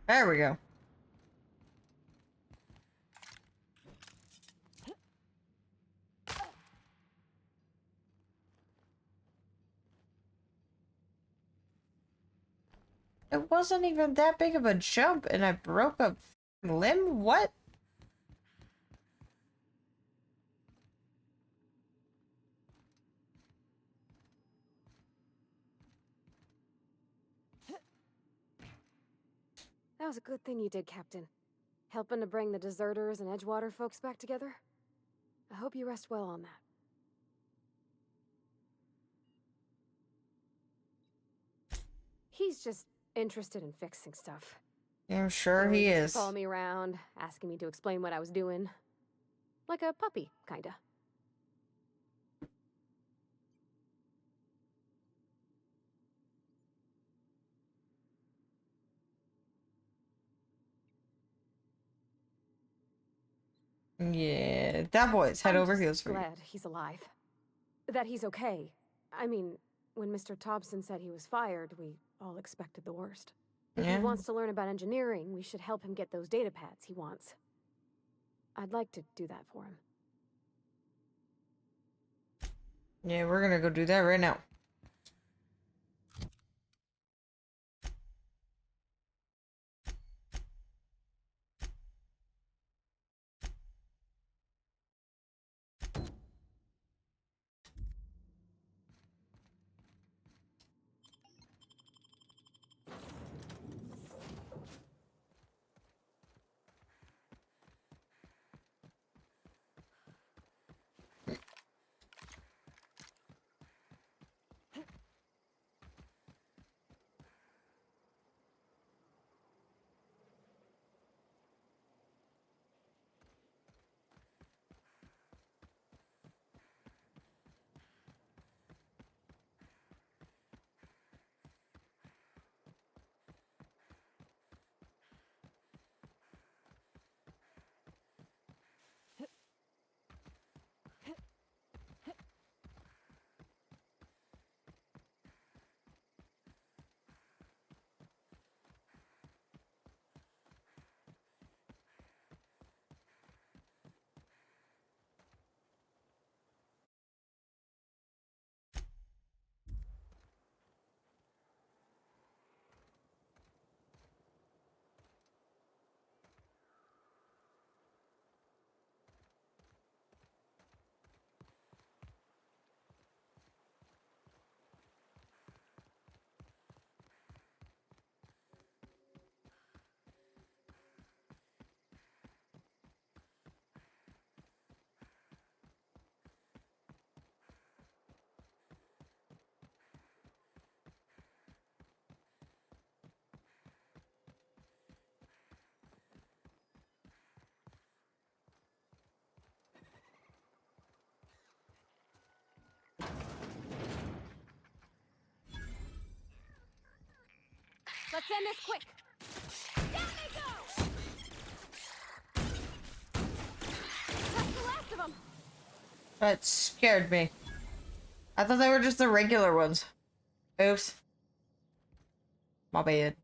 There we go. It wasn't even that big of a jump and I broke a limb? What? That was a good thing you did, Captain. Helping to bring the deserters and Edgewater folks back together. I hope you rest well on that. He's just interested in fixing stuff. I'm sure He he always used to is. follow me around, asking me to explain what I was doing. Like a puppy, kinda. Yeah, that boy's head I'm over just heels for you. glad he's alive. That he's okay. I mean, when Mr. Thompson said he was fired, we all expected the worst. If he Yeah. wants to learn about engineering, we should help him get those data pads he wants. I'd like to do that for him. Yeah, we're gonna go do that right now. Let's end this quick! Down they go! That's the last of them! That scared me. I thought they were just the regular ones. Oops. My bad.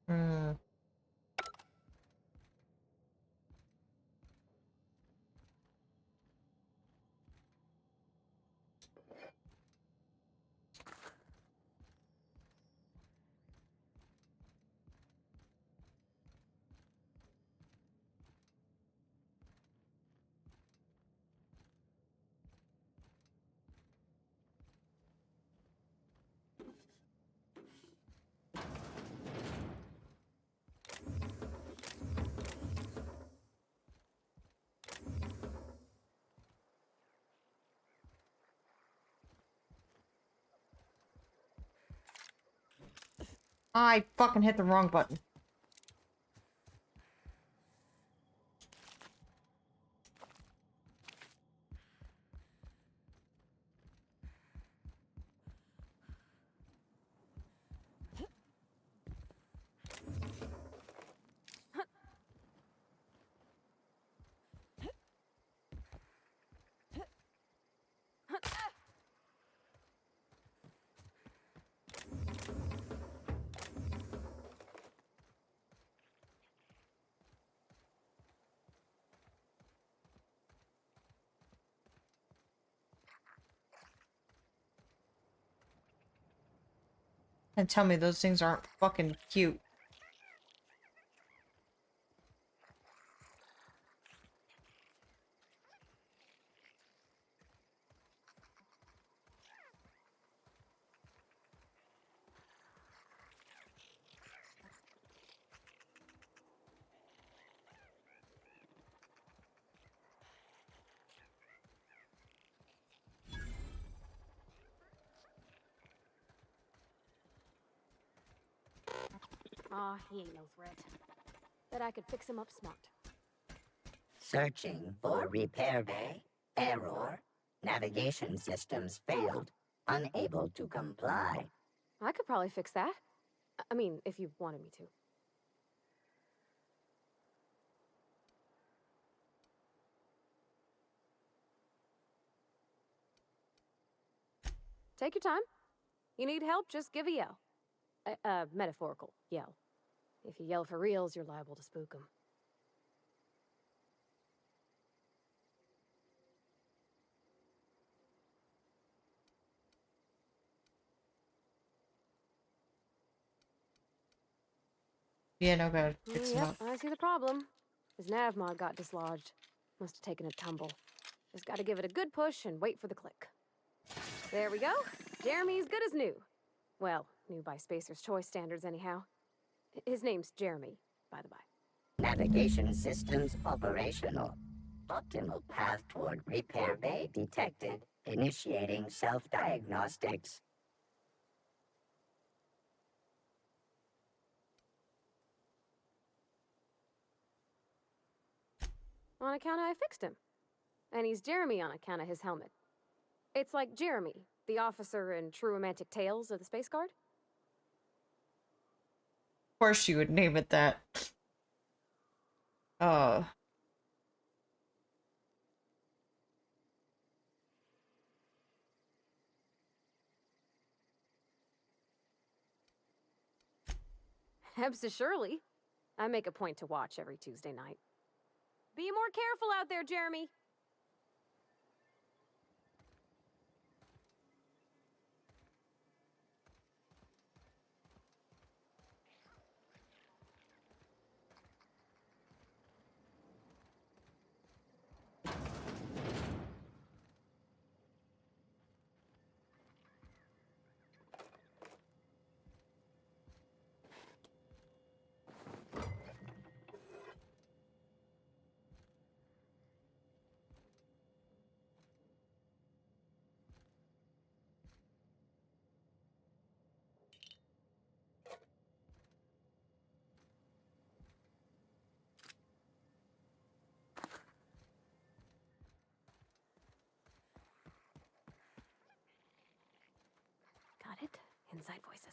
Hmm. I fucking hit the wrong button. And tell me those things aren't fucking cute. Aw, he ain't no threat. Bet I could fix him up smart. Searching for repair bay. Error. Navigation systems failed. Unable to comply. I could probably fix that. I mean, if you wanted me to. Take your time. You need help, just give a yell. Metaphorical yell. If you yell for reals, you're liable to spook them. Yeah, no good. Fix him Yep, up. I see the problem. His nav mod got dislodged. Must have taken a tumble. Just gotta give it a good push and wait for the click. There we go. Jeremy's good as new. Well, new by Spacer's Choice standards anyhow. His name's Jeremy, by the by. Navigation systems operational. Optimal path toward repair bay detected. Initiating self-diagnostics. On account of I fixed him. And he's Jeremy on account of his helmet. It's like Jeremy, the officer in True Romantic Tales of the Space Guard. Of course you would name it that. Hebsa Shirley. I make a point to watch every Tuesday night. Be more careful out there, Jeremy. Got it? Inside voices.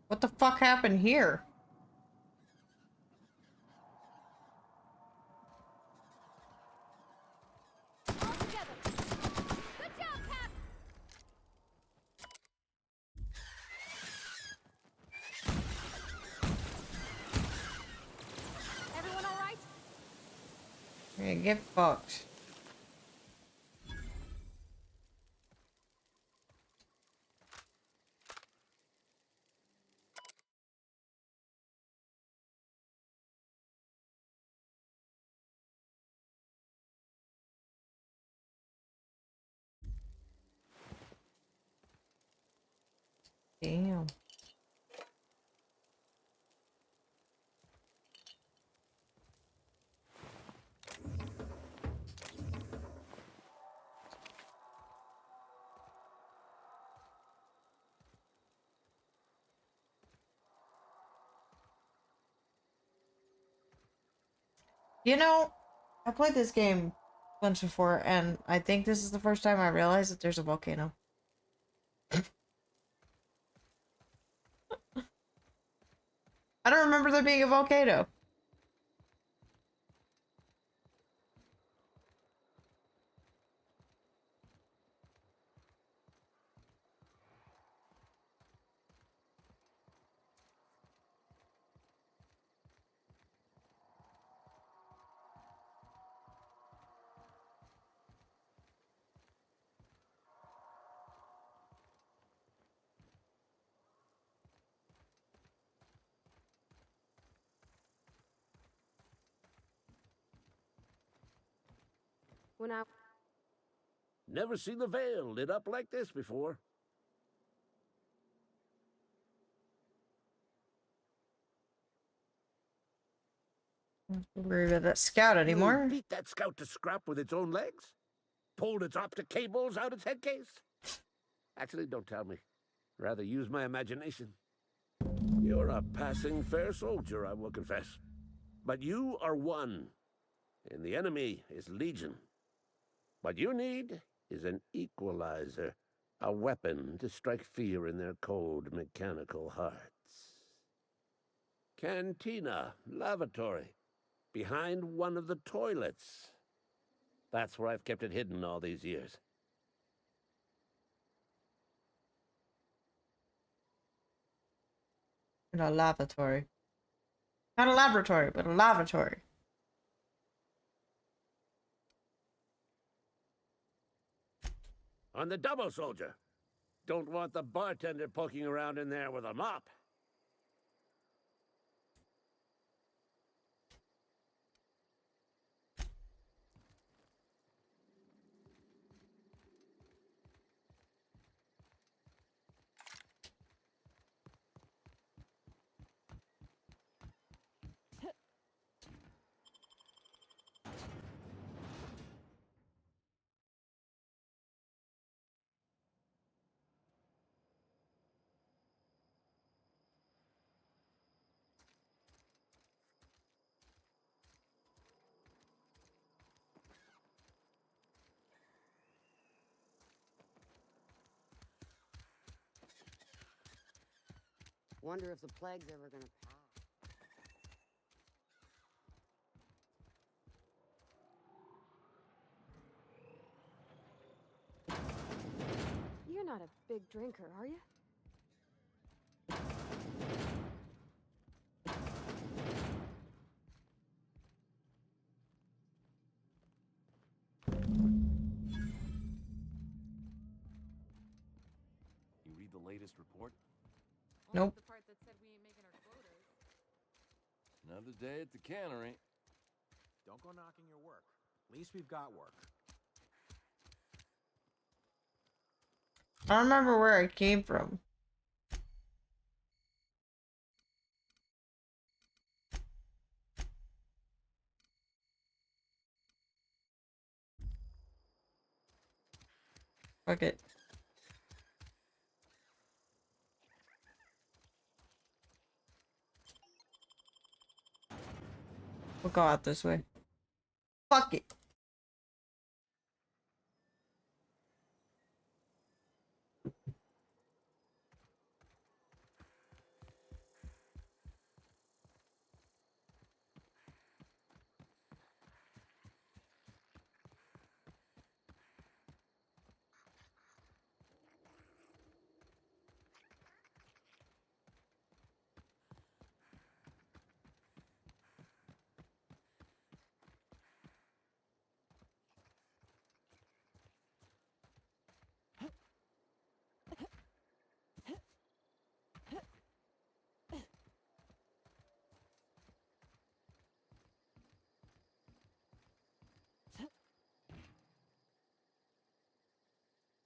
What the fuck happened here? All together. Good job, Cap! Everyone all right? Yeah, get fucked. Damn. You know, I played this game once before, and I think this is the first time I realized that there's a volcano. I don't remember there being a volcano. When I Never seen the Vale lit up like this before. I don't agree with that scout You anymore. beat that scout to scrap with its own legs? Pulled its optic cables out its head case? Actually, don't tell me. Rather use my imagination. You're a passing fair soldier, I will confess. But you are one, and the enemy is legion. What you need is an equalizer, a weapon to strike fear in their cold, mechanical hearts. Cantina, lavatory, behind one of the toilets. That's where I've kept it hidden all these years. In a lavatory. Not a laboratory, but a lavatory. On the double, soldier. Don't want the bartender poking around in there with a mop. wonder if the plague's ever gonna pass. You're not a big drinker, are you? You read the latest report? Nope. The part that said we ain't making our quotas. Another day at the cannery. Don't go knocking your work. At least we've got work. I don't remember where I came from. Fuck it. We'll go out this way. Fuck it.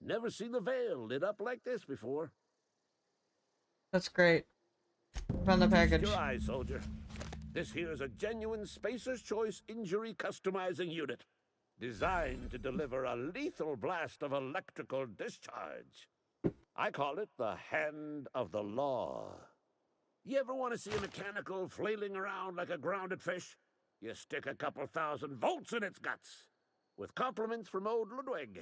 Never seen the Vale lit up like this before. That's great. Found the Feast package. your eyes, soldier. This here's a genuine Spacer's Choice injury customizing unit. Designed to deliver a lethal blast of electrical discharge. I call it the Hand of the Law. You ever want to see a mechanical flailing around like a grounded fish? You stick a couple thousand volts in its guts. With compliments from old Ludwig.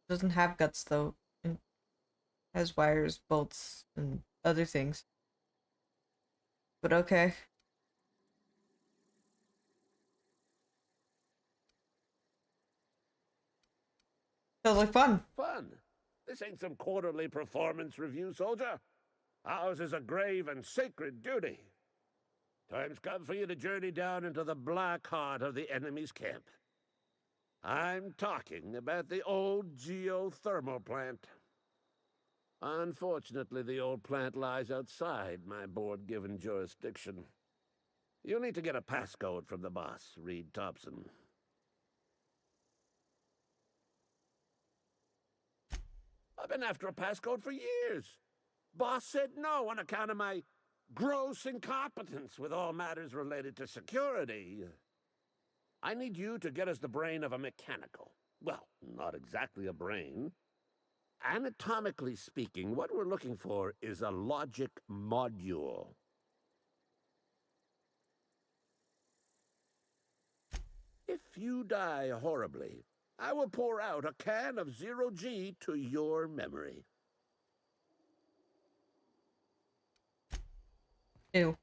Doesn't have guts though. It has wires, bolts, and other things. But okay. Sounds like fun. Fun. This ain't some quarterly performance review, soldier. Ours is a grave and sacred duty. Time's come for you to journey down into the black heart of the enemy's camp. I'm talking about the old geothermal plant. Unfortunately, the old plant lies outside my board-given jurisdiction. You'll need to get a passcode from the boss, Reed Thompson. I've been after a passcode for years. Boss said no on account of my gross incompetence with all matters related to security. I need you to get us the brain of a mechanical. Well, not exactly a brain. Anatomically speaking, what we're looking for is a logic module. If you die horribly, I will pour out a can of 0G to your memory. Ew.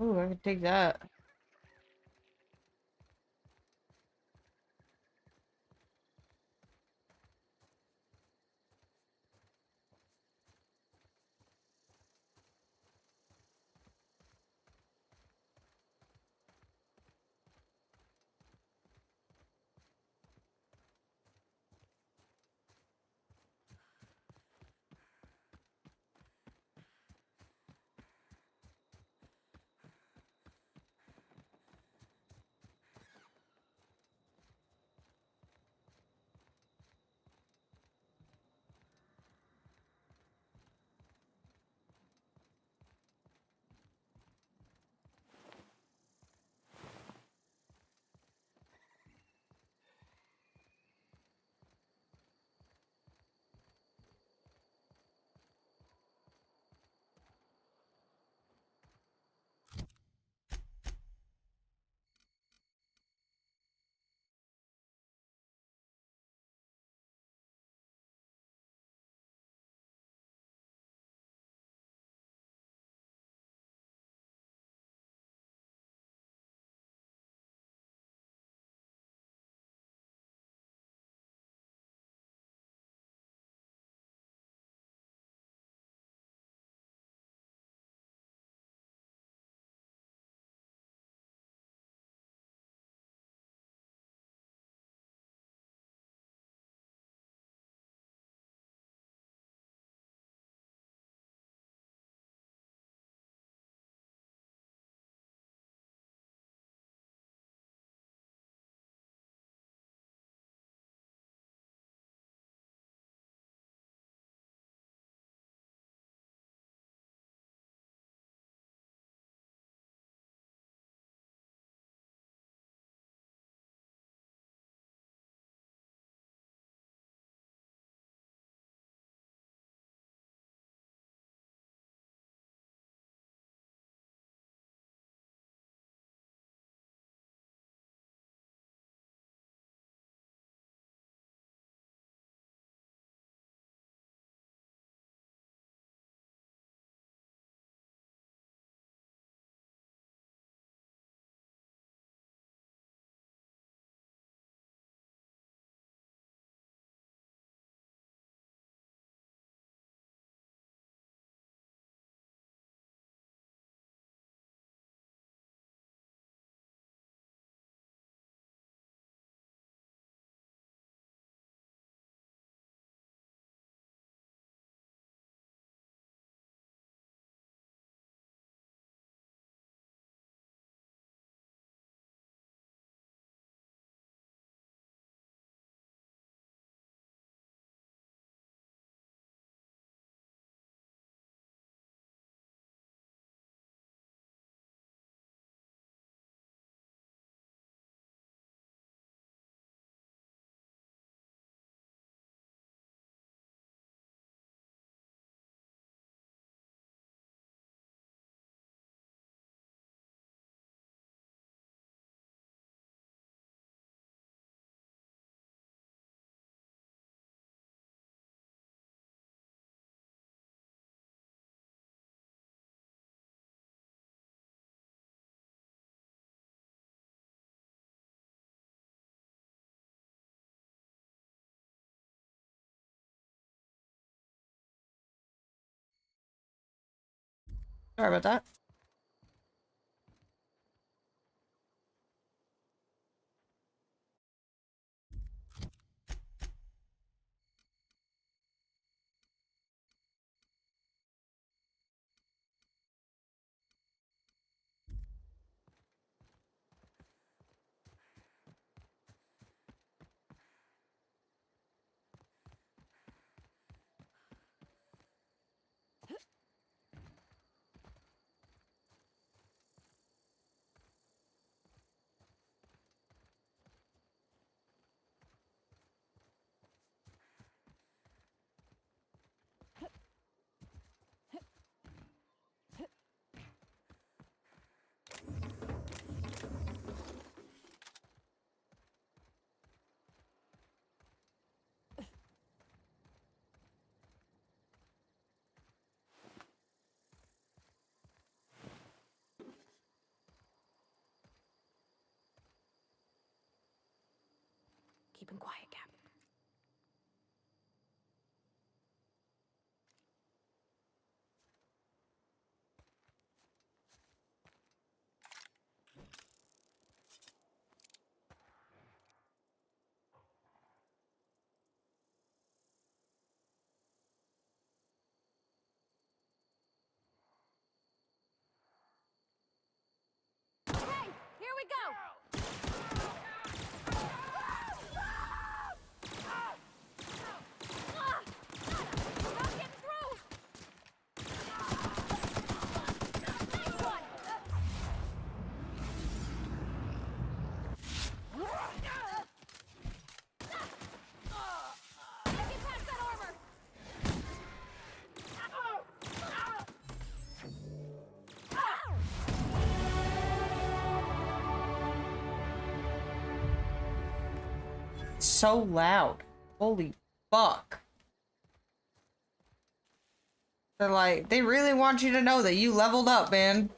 Ooh, I can take that. Sorry about that. Keeping quiet, Cap. Hey, here we go! Not getting through! Nice one! Get past that armor! So loud. Holy fuck. They're like, they really want you to know that you leveled up, man.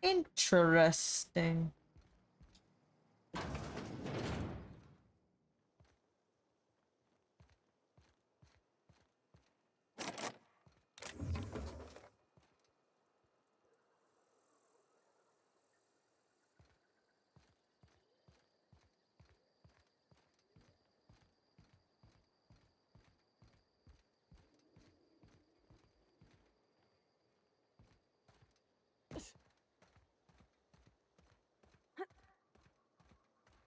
Interesting.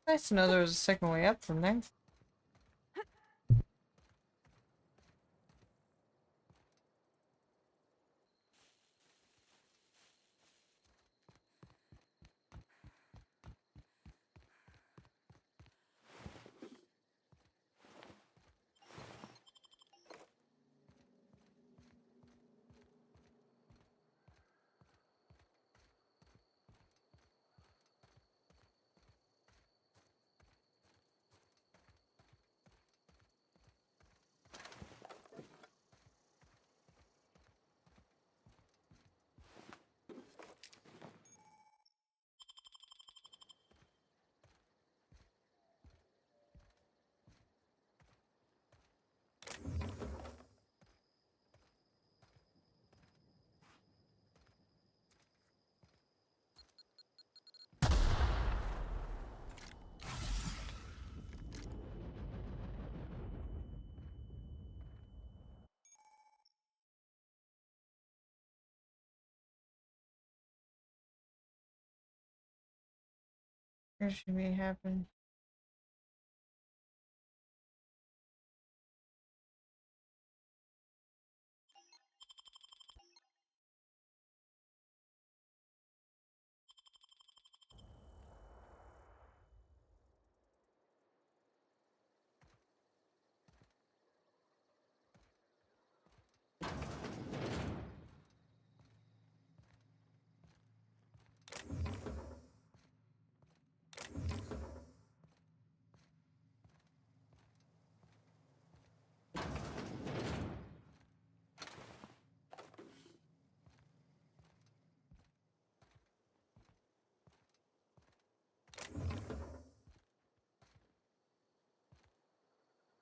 Nice to know there was a second way up from there. What should be happen?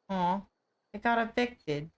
Aw, they got evicted.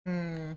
Hmm.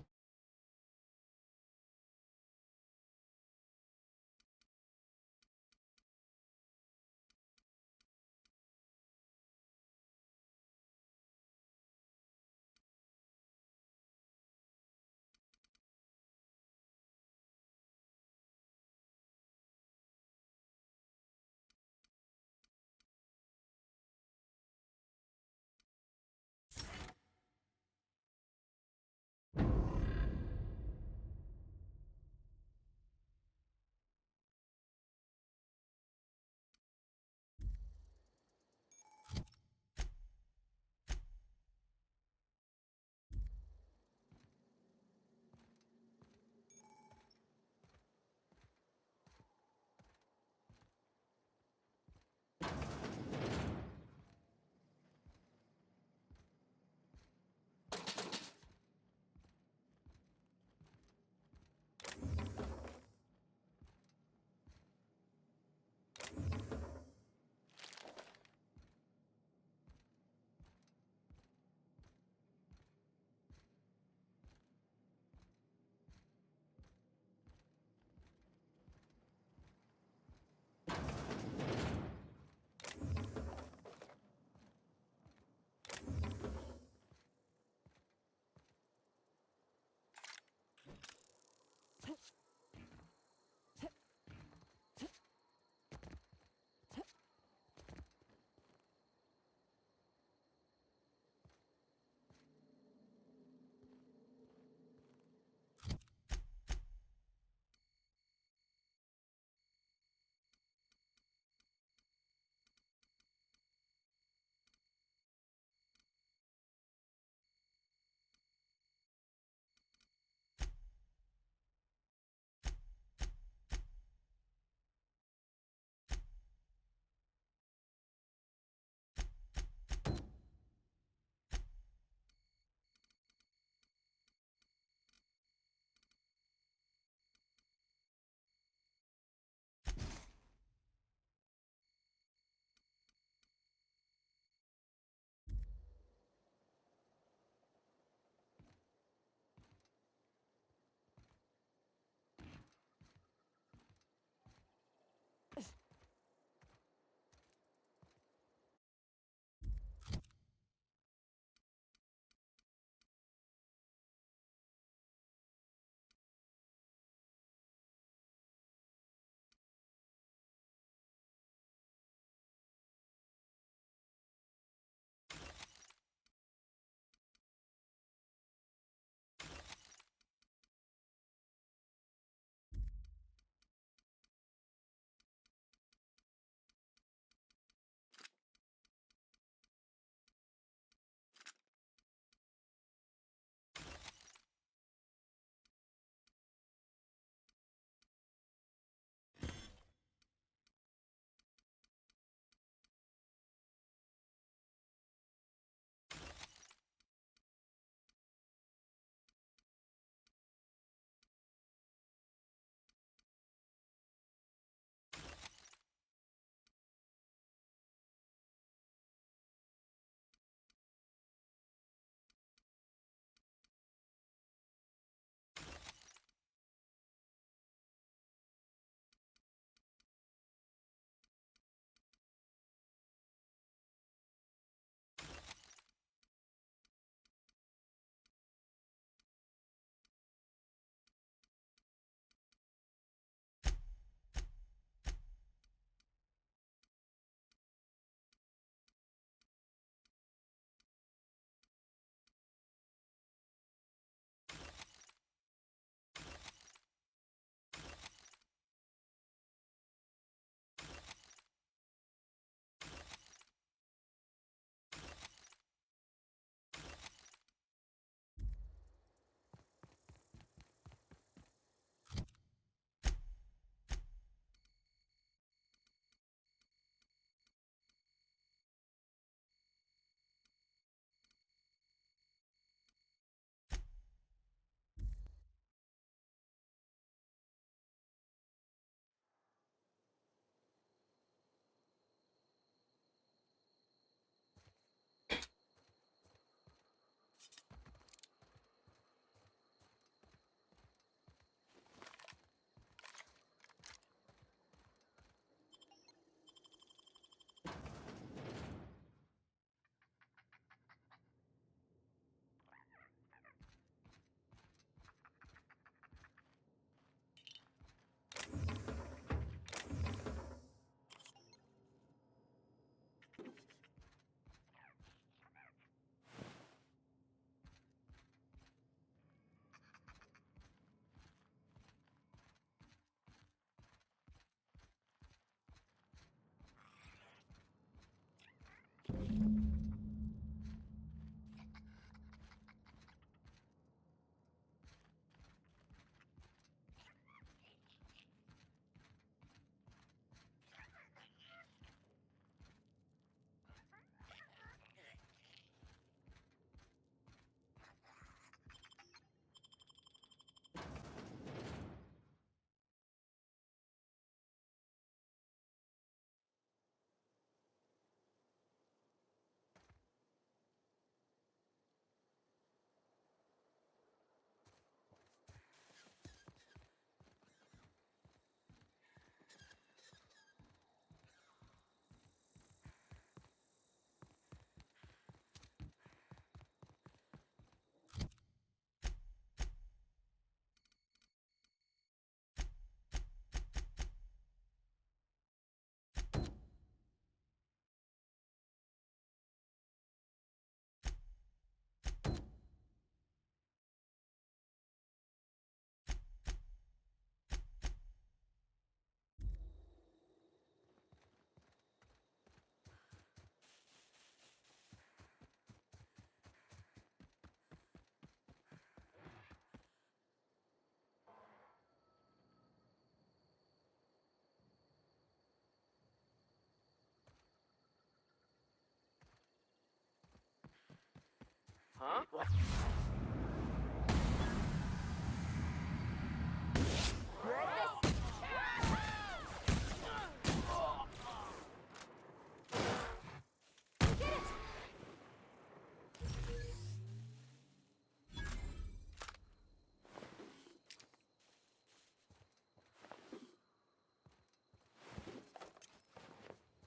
Huh? What?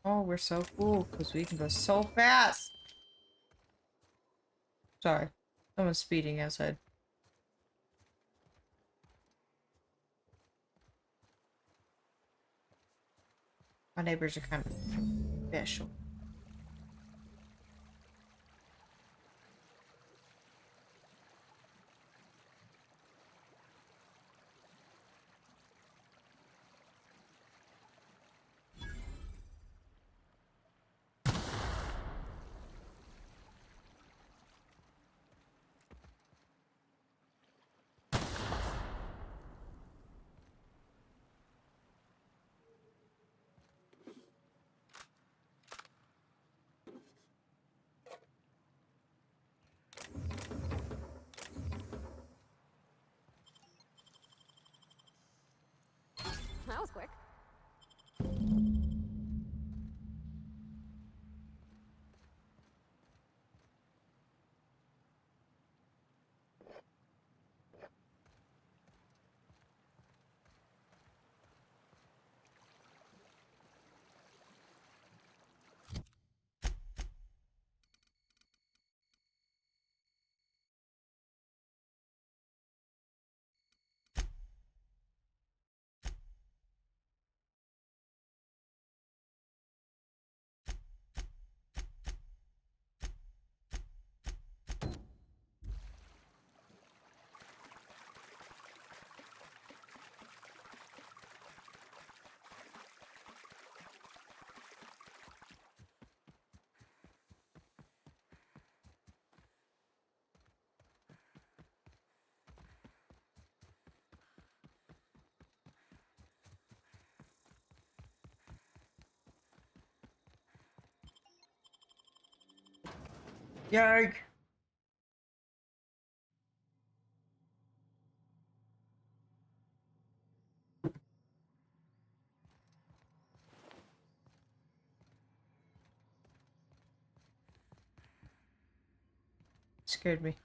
Oh, we're so cool because we can go so fast. Sorry, someone's speeding outside. My neighbors are kind of special. That was quick. Yarg! Scared me.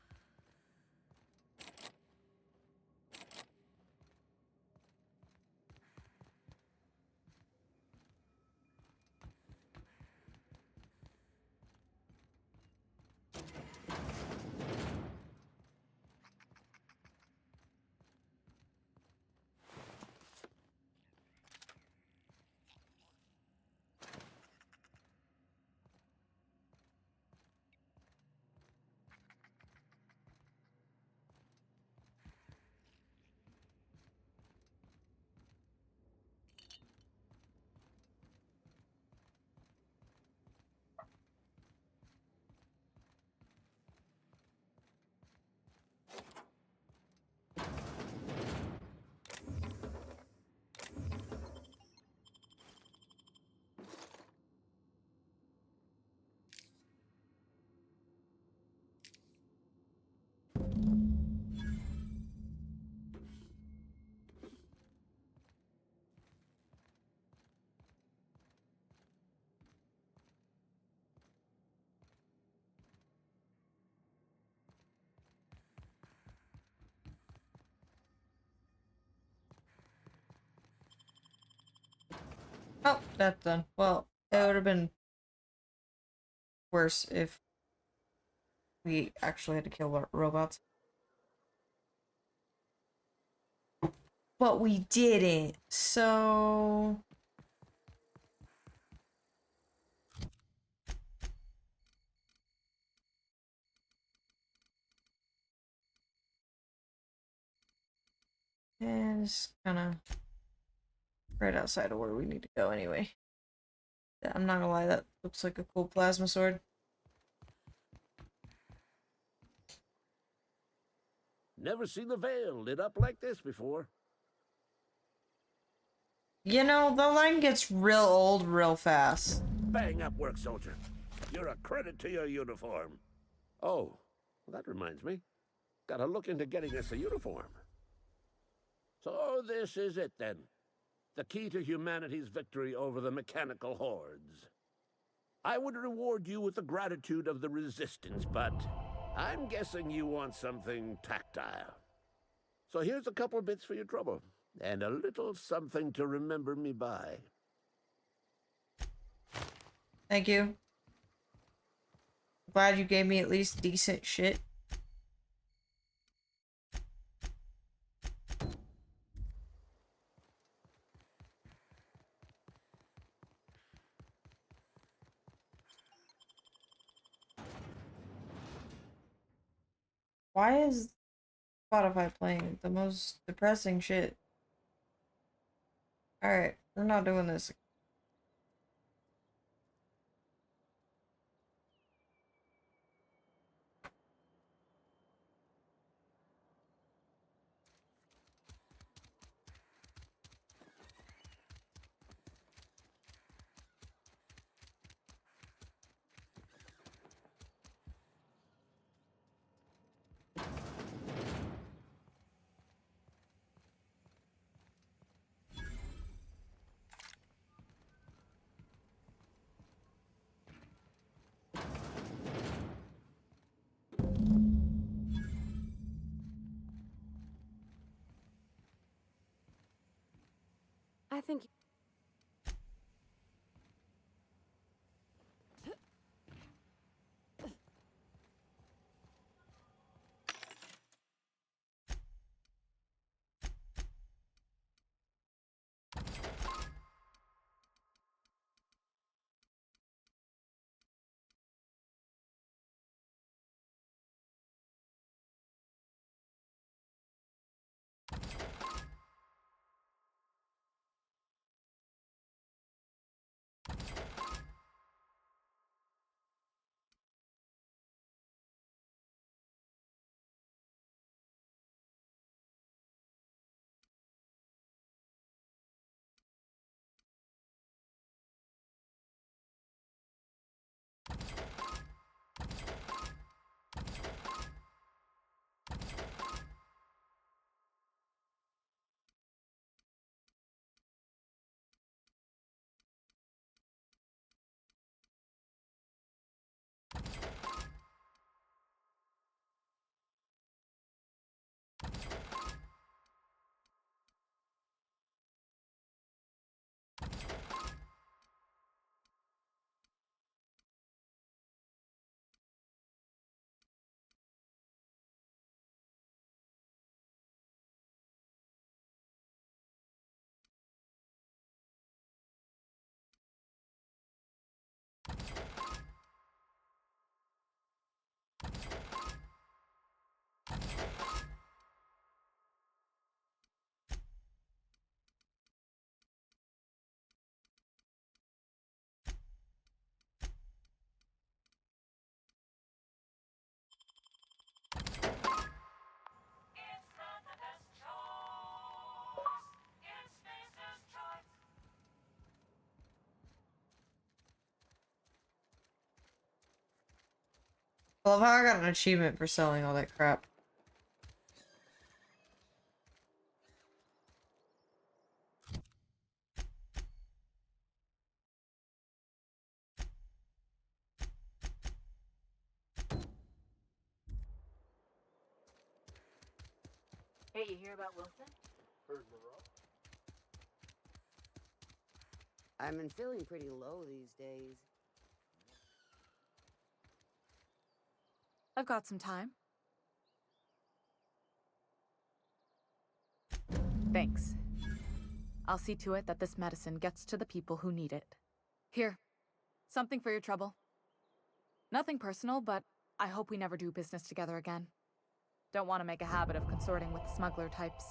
Oh, that's done. Well, it would have been worse if we actually had to kill robots. But we didn't, so... And it's kind of right outside of where we need to go anyway. Yeah, I'm not gonna lie, that looks like a cool plasma sword. Never seen the Vale lit up like this before. You know, the line gets real old real fast. Bang up work, soldier. You're a credit to your uniform. Oh, Well, that reminds me. Gotta look into getting us a uniform. So this is it, then. The key to humanity's victory over the mechanical hordes. I would reward you with the gratitude of the Resistance, but I'm guessing you want something tactile. So here's a couple bits for your trouble, and a little something to remember me by. Thank you. Glad you gave me at least decent shit. Why is Spotify playing the most depressing shit? Alright, we're not doing this. I think. I love how I got an achievement for selling all that crap. Hey, you hear about Wilson? I've been feeling pretty low these days. I've got some time. Thanks. I'll see to it that this medicine gets to the people who need it. Here, something for your trouble. Nothing personal, but I hope we never do business together again. Don't want to make a habit of consorting with smuggler types.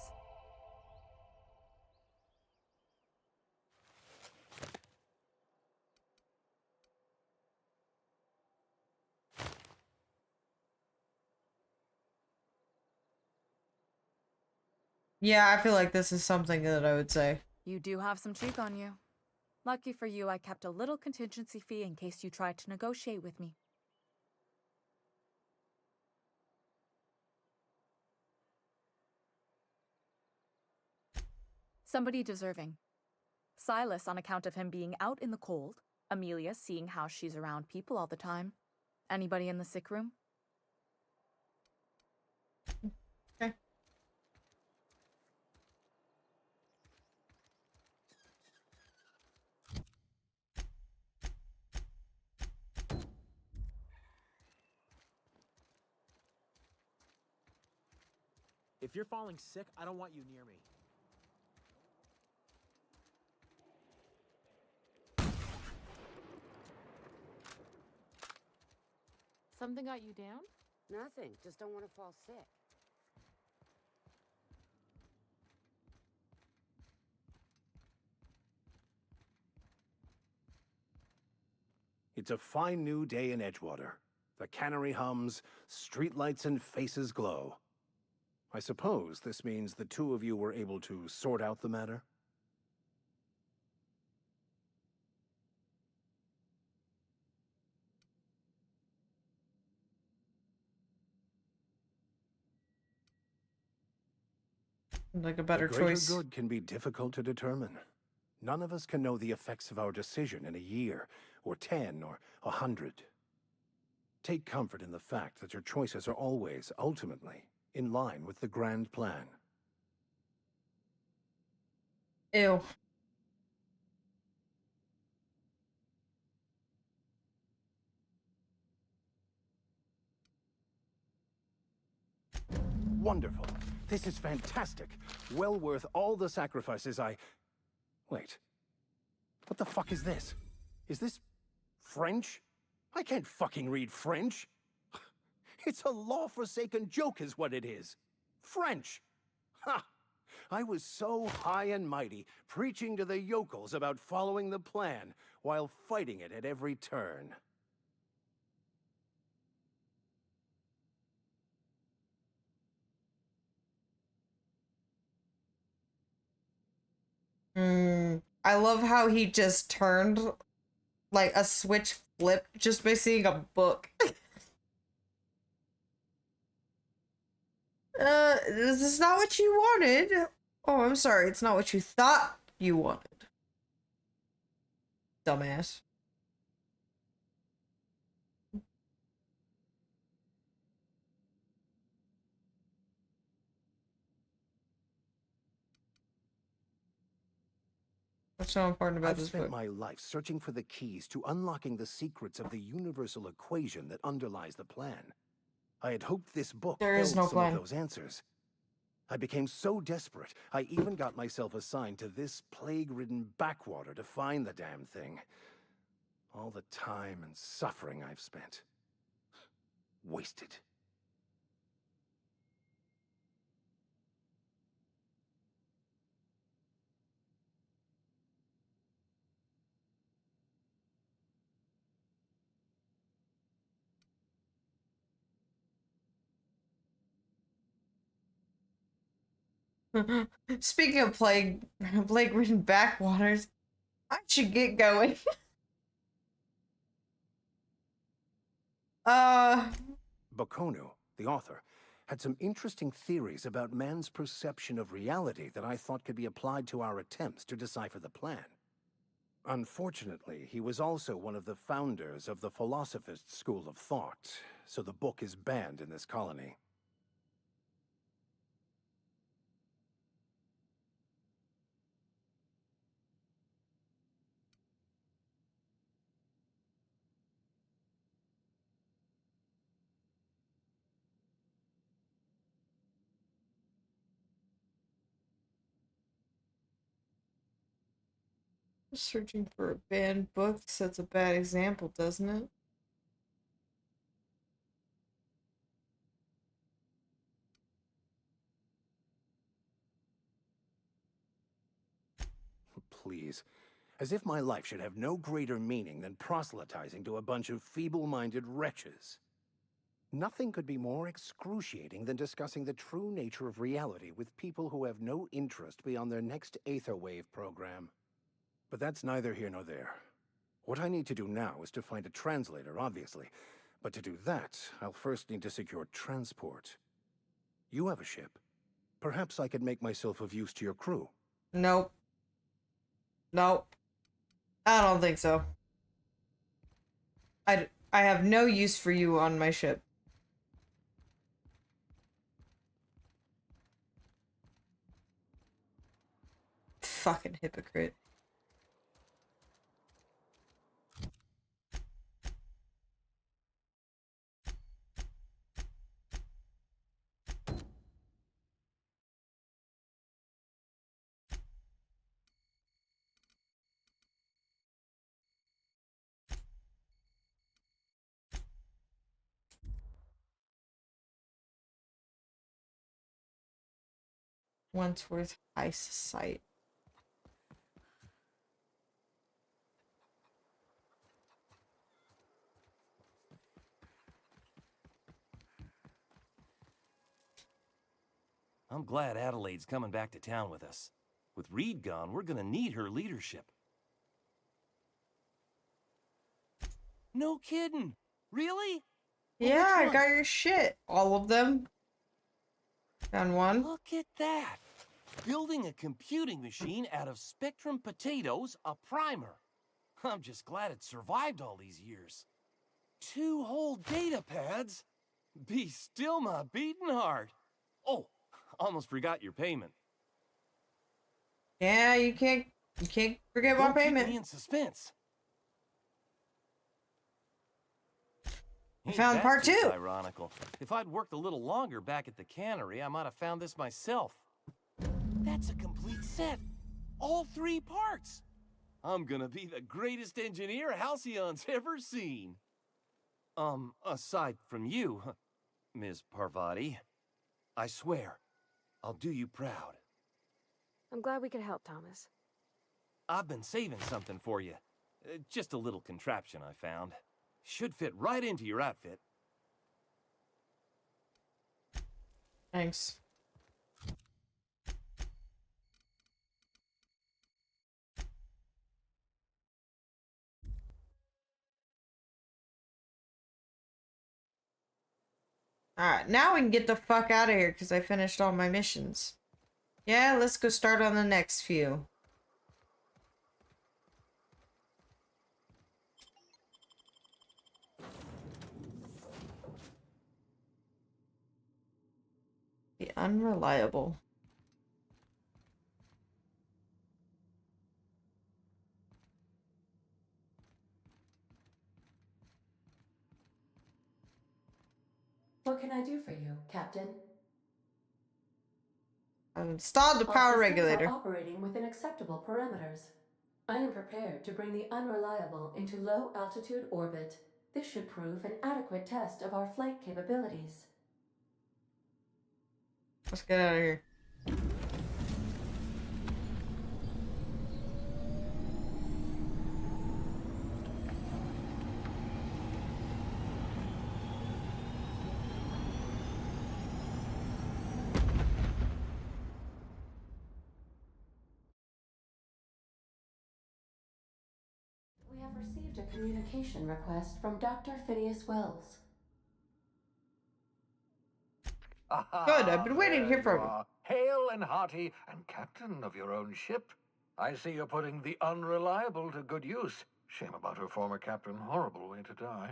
Yeah, I feel like this is something that I would say. You do have some cheek on you. Lucky for you, I kept a little contingency fee in case you tried to negotiate with me. Somebody deserving. Silas on account of him being out in the cold. Amelia seeing how she's around people all the time. Anybody in the sick room? Okay. If you're falling sick, I don't want you near me. Something got you down? Nothing. Just don't want to fall sick. It's a fine new day in Edgewater. The cannery hums, streetlights and faces glow. I suppose this means the two of you were able to sort out the matter? Like a better The greater choice. good can be difficult to determine. None of us can know the effects of our decision in a year, or 10, or 100. Take comfort in the fact that your choices are always, ultimately, in line with the grand plan. Ew. Wonderful. This is fantastic. Well worth all the sacrifices I... Wait. What the fuck is this? Is this... French? I can't fucking read French. It's a law-forsaken joke is what it is. French. Ha! I was so high and mighty, preaching to the yokels about following the plan, while fighting it at every turn. I love how he just turned like a switch flipped just by seeing a book. Is this not what you wanted? Oh, I'm sorry, it's not what you thought you wanted. Dumbass. What's so important about I've this spent book? my life searching for the keys to unlocking the secrets of the universal equation that underlies the plan. I had hoped this book There held is no some plan. of those answers. I became so desperate, I even got myself assigned to this plague-ridden backwater to find the damn thing. All the time and suffering I've spent. Wasted. Speaking of plague-ridden backwaters, I should get going. Bakono, the author, had some interesting theories about man's perception of reality that I thought could be applied to our attempts to decipher the plan. Unfortunately, he was also one of the founders of the Philosophist school of thought, so the book is banned in this colony. Searching for a banned book sets a bad example, doesn't it? Please. As if my life should have no greater meaning than proselytizing to a bunch of feeble-minded wretches. Nothing could be more excruciating than discussing the true nature of reality with people who have no interest beyond their next Aetherwave program. But that's neither here nor there. What I need to do now is to find a translator, obviously. But to do that, I'll first need to secure transport. You have a ship. Perhaps I could make myself of use to your crew. Nope. Nope. I don't think so. I have no use for you on my ship. Fucking hypocrite. Wandsworth High Society. I'm glad Adelaide's coming back to town with us. With Reed gone, we're gonna need her leadership. No kidding! Really? Well, Yeah, I which got one? your shit. All of them. Found one. Look at that! Building a computing machine out of Spectrum potatoes, a primer. I'm just glad it survived all these years. 2 whole data pads? Be still my beating heart. Oh, almost forgot your payment. Yeah, you can't forget my Don't keep payment. me in suspense. I Ain't found that part just 2. ironical? If I'd worked a little longer back at the cannery, I might have found this myself. That's a complete set. All 3 parts. I'm gonna be the greatest engineer Halcyon's ever seen. Aside from you, Ms. Parvati, I swear, I'll do you proud. I'm glad we could help, Thomas. I've been saving something for you. Just a little contraption I found. Should fit right into your outfit. Thanks. Alright, now we can get the fuck out of here because I finished all my missions. Yeah, let's go start on the next few. The Unreliable. What can I do for you, Captain? I've installed the Our power systems are regulator. operating within acceptable parameters. I am prepared to bring the Unreliable into low-altitude orbit. This should prove an adequate test of our flight capabilities. Let's get out of here. We have received a communication request from Dr. Phineas Wells. Good, I've been waiting to hear from him. Hale and hearty, and captain of your own ship. I see you're putting the Unreliable to good use. Shame about her former captain. Horrible way to die.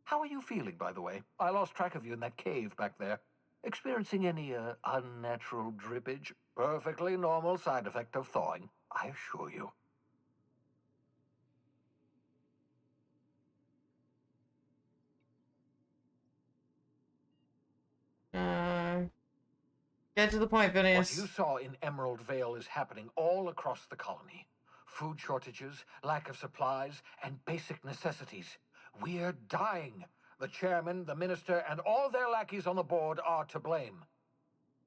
How are you feeling, by the way? I lost track of you in that cave back there. Experiencing any, unnatural drippage? Perfectly normal side effect of thawing, I assure you. Get to the point, What Phineas. you saw in Emerald Vale is happening all across the colony. Food shortages, lack of supplies, and basic necessities. We're dying. The chairman, the minister, and all their lackeys on the board are to blame.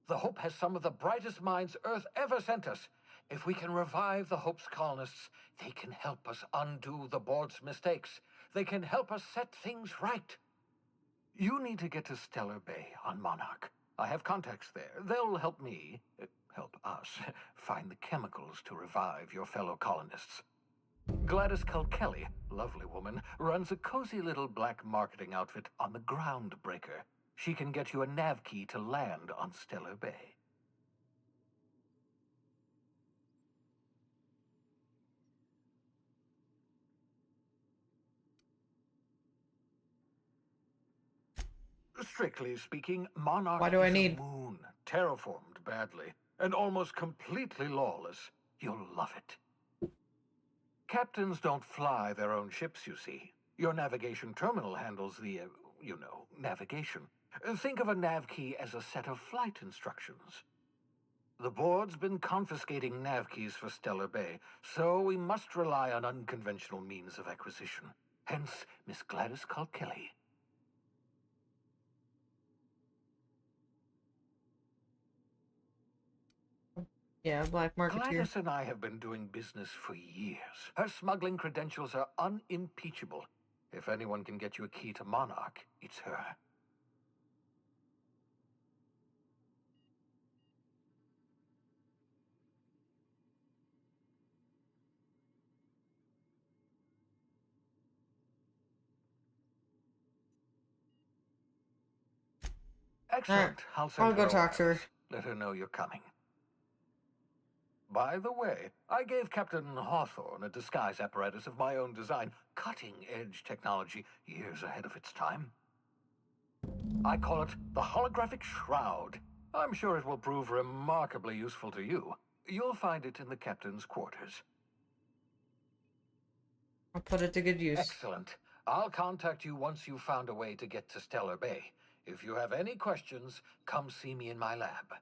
The Hope has some of the brightest minds Earth ever sent us. If we can revive the Hope's colonists, they can help us undo the board's mistakes. They can help us set things right. You need to get to Stellar Bay on Monarch. I have contacts there. They'll help me, help us, find the chemicals to revive your fellow colonists. Gladys Kelly, lovely woman, runs a cozy little black marketing outfit on the Groundbreaker. She can get you a nav key to land on Stellar Bay. Strictly speaking, Monarch Why do I is need? a moon, terraformed badly, and almost completely lawless. You'll love it. Captains don't fly their own ships, you see. Your navigation terminal handles the, navigation. Think of a nav key as a set of flight instructions. The board's been confiscating nav keys for Stellar Bay, so we must rely on unconventional means of acquisition. Hence, Miss Gladys Kilkelly. Yeah, black marketeer. Gladys and I have been doing business for years. Her smuggling credentials are unimpeachable. If anyone can get you a key to Monarch, it's her. Excellent. I'll send I'll go her a talk to her. wireless. Let her know you're coming. By the way, I gave Captain Hawthorne a disguise apparatus of my own design, cutting-edge technology years ahead of its time. I call it the holographic shroud. I'm sure it will prove remarkably useful to you. You'll find it in the captain's quarters. I'll put it to good use. Excellent. I'll contact you once you've found a way to get to Stellar Bay. If you have any questions, come see me in my lab.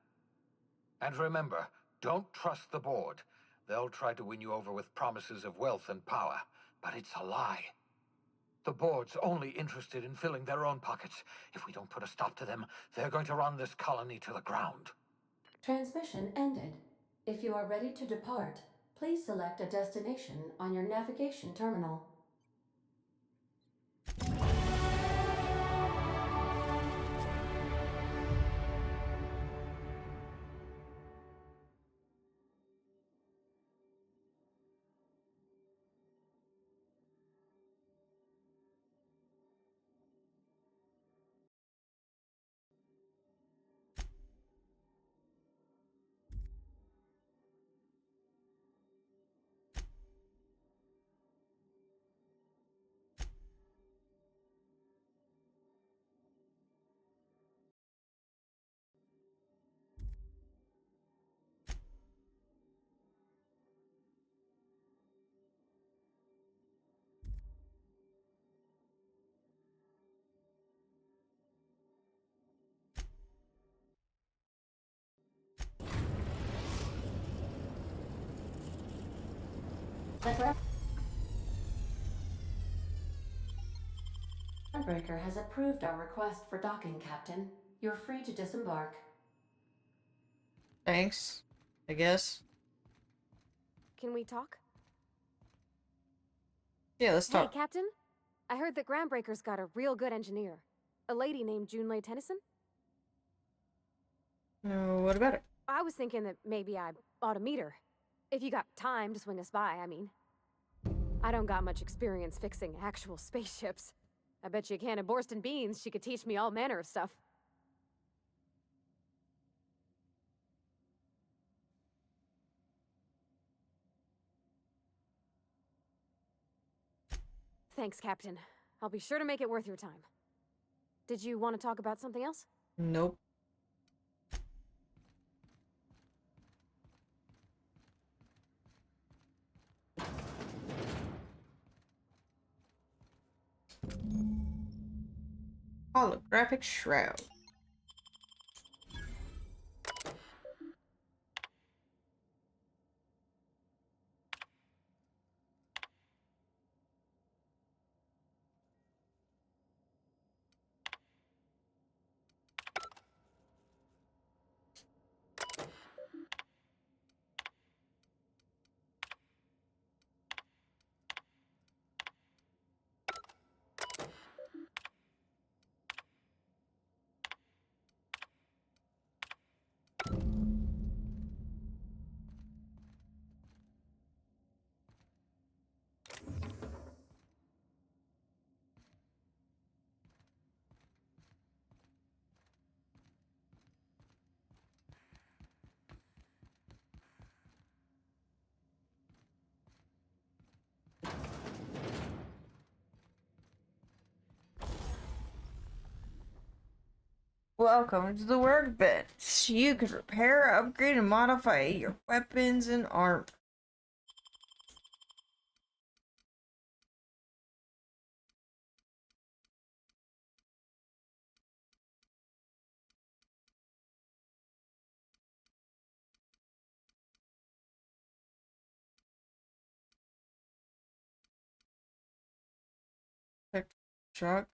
And remember, don't trust the board. They'll try to win you over with promises of wealth and power, but it's a lie. The board's only interested in filling their own pockets. If we don't put a stop to them, they're going to run this colony to the ground. Transmission ended. If you are ready to depart, please select a destination on your navigation terminal. The groundbreaker has approved our request for docking, Captain. You're free to disembark. Thanks, I guess. Can we talk? Yeah, let's talk. Hey, Captain. I heard that Groundbreaker's got a real good engineer. A lady named Junlei Tennyson? What about it? I was thinking that maybe I ought to meet her. If you got time to swing us by, I mean. I don't got much experience fixing actual spaceships. I bet you a can of Borston beans she could teach me all manner of stuff. Thanks, Captain. I'll be sure to make it worth your time. Did you want to talk about something else? Nope. Holographic shroud. Welcome to the workbench. You can repair, upgrade, and modify your weapons and armor. Truck.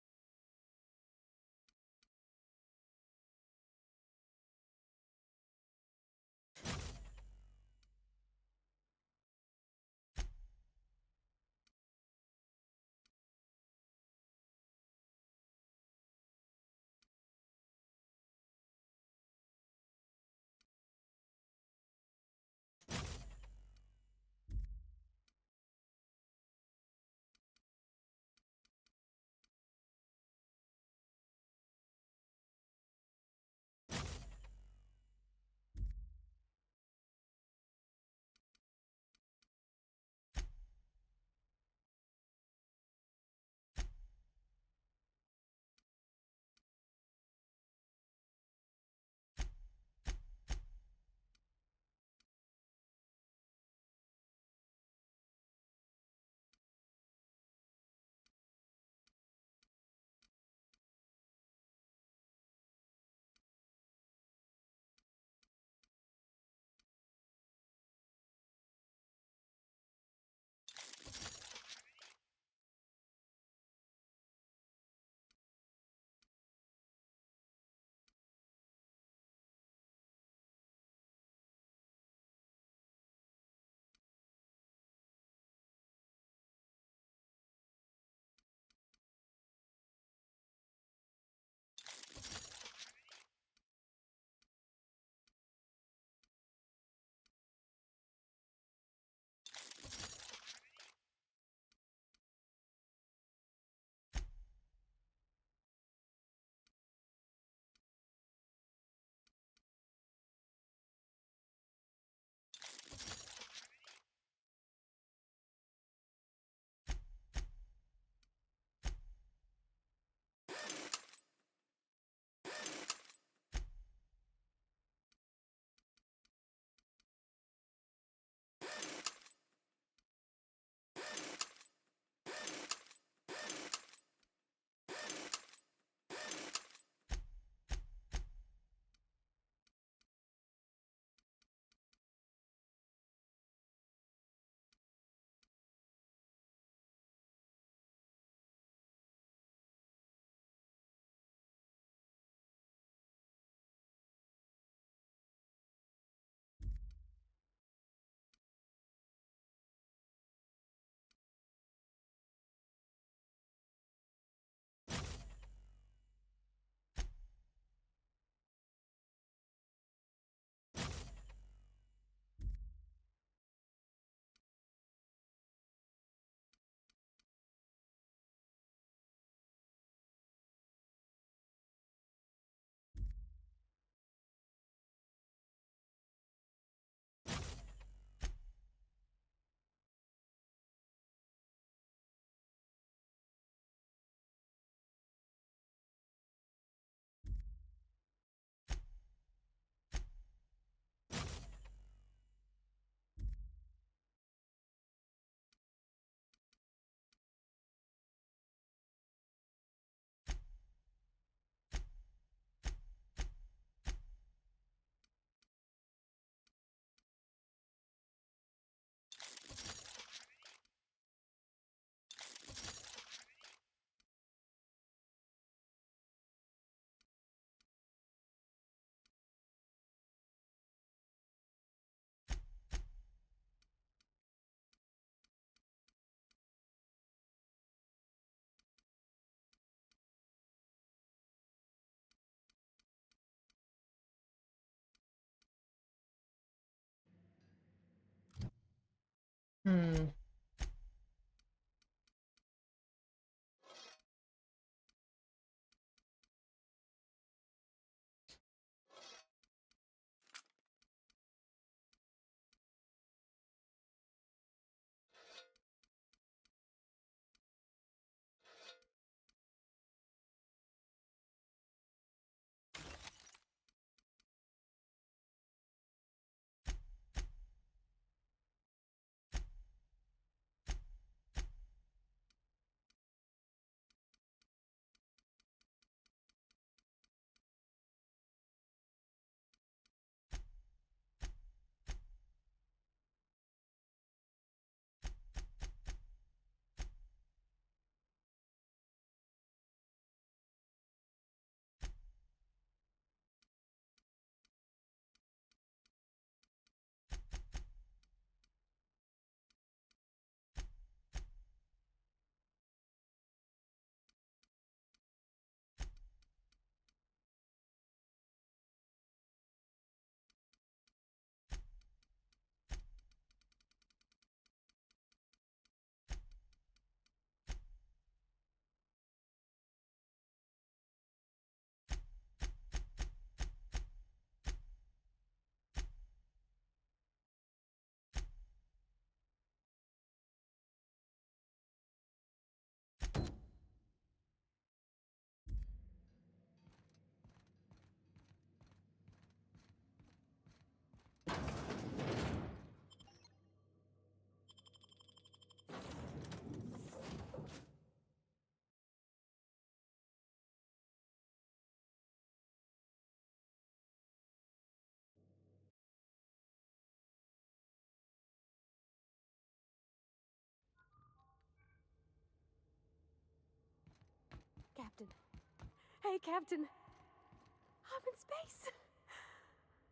Hey, Captain. I'm in space.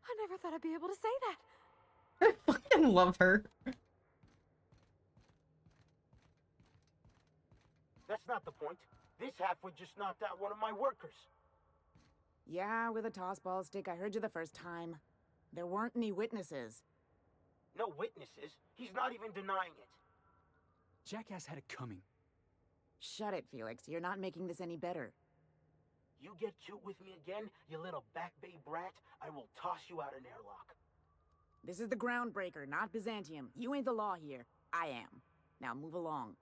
I never thought I'd be able to say that. I fucking love her. That's not the point. This halfwit just knocked out one of my workers. Yeah, with a tossball stick. I heard you the first time. There weren't any witnesses. No witnesses. He's not even denying it. Jackass had it coming. Shut it, Felix. You're not making this any better. You get cute with me again, you little back bay brat, I will toss you out an airlock. This is the Groundbreaker, not Byzantium. You ain't the law here. I am. Now move along.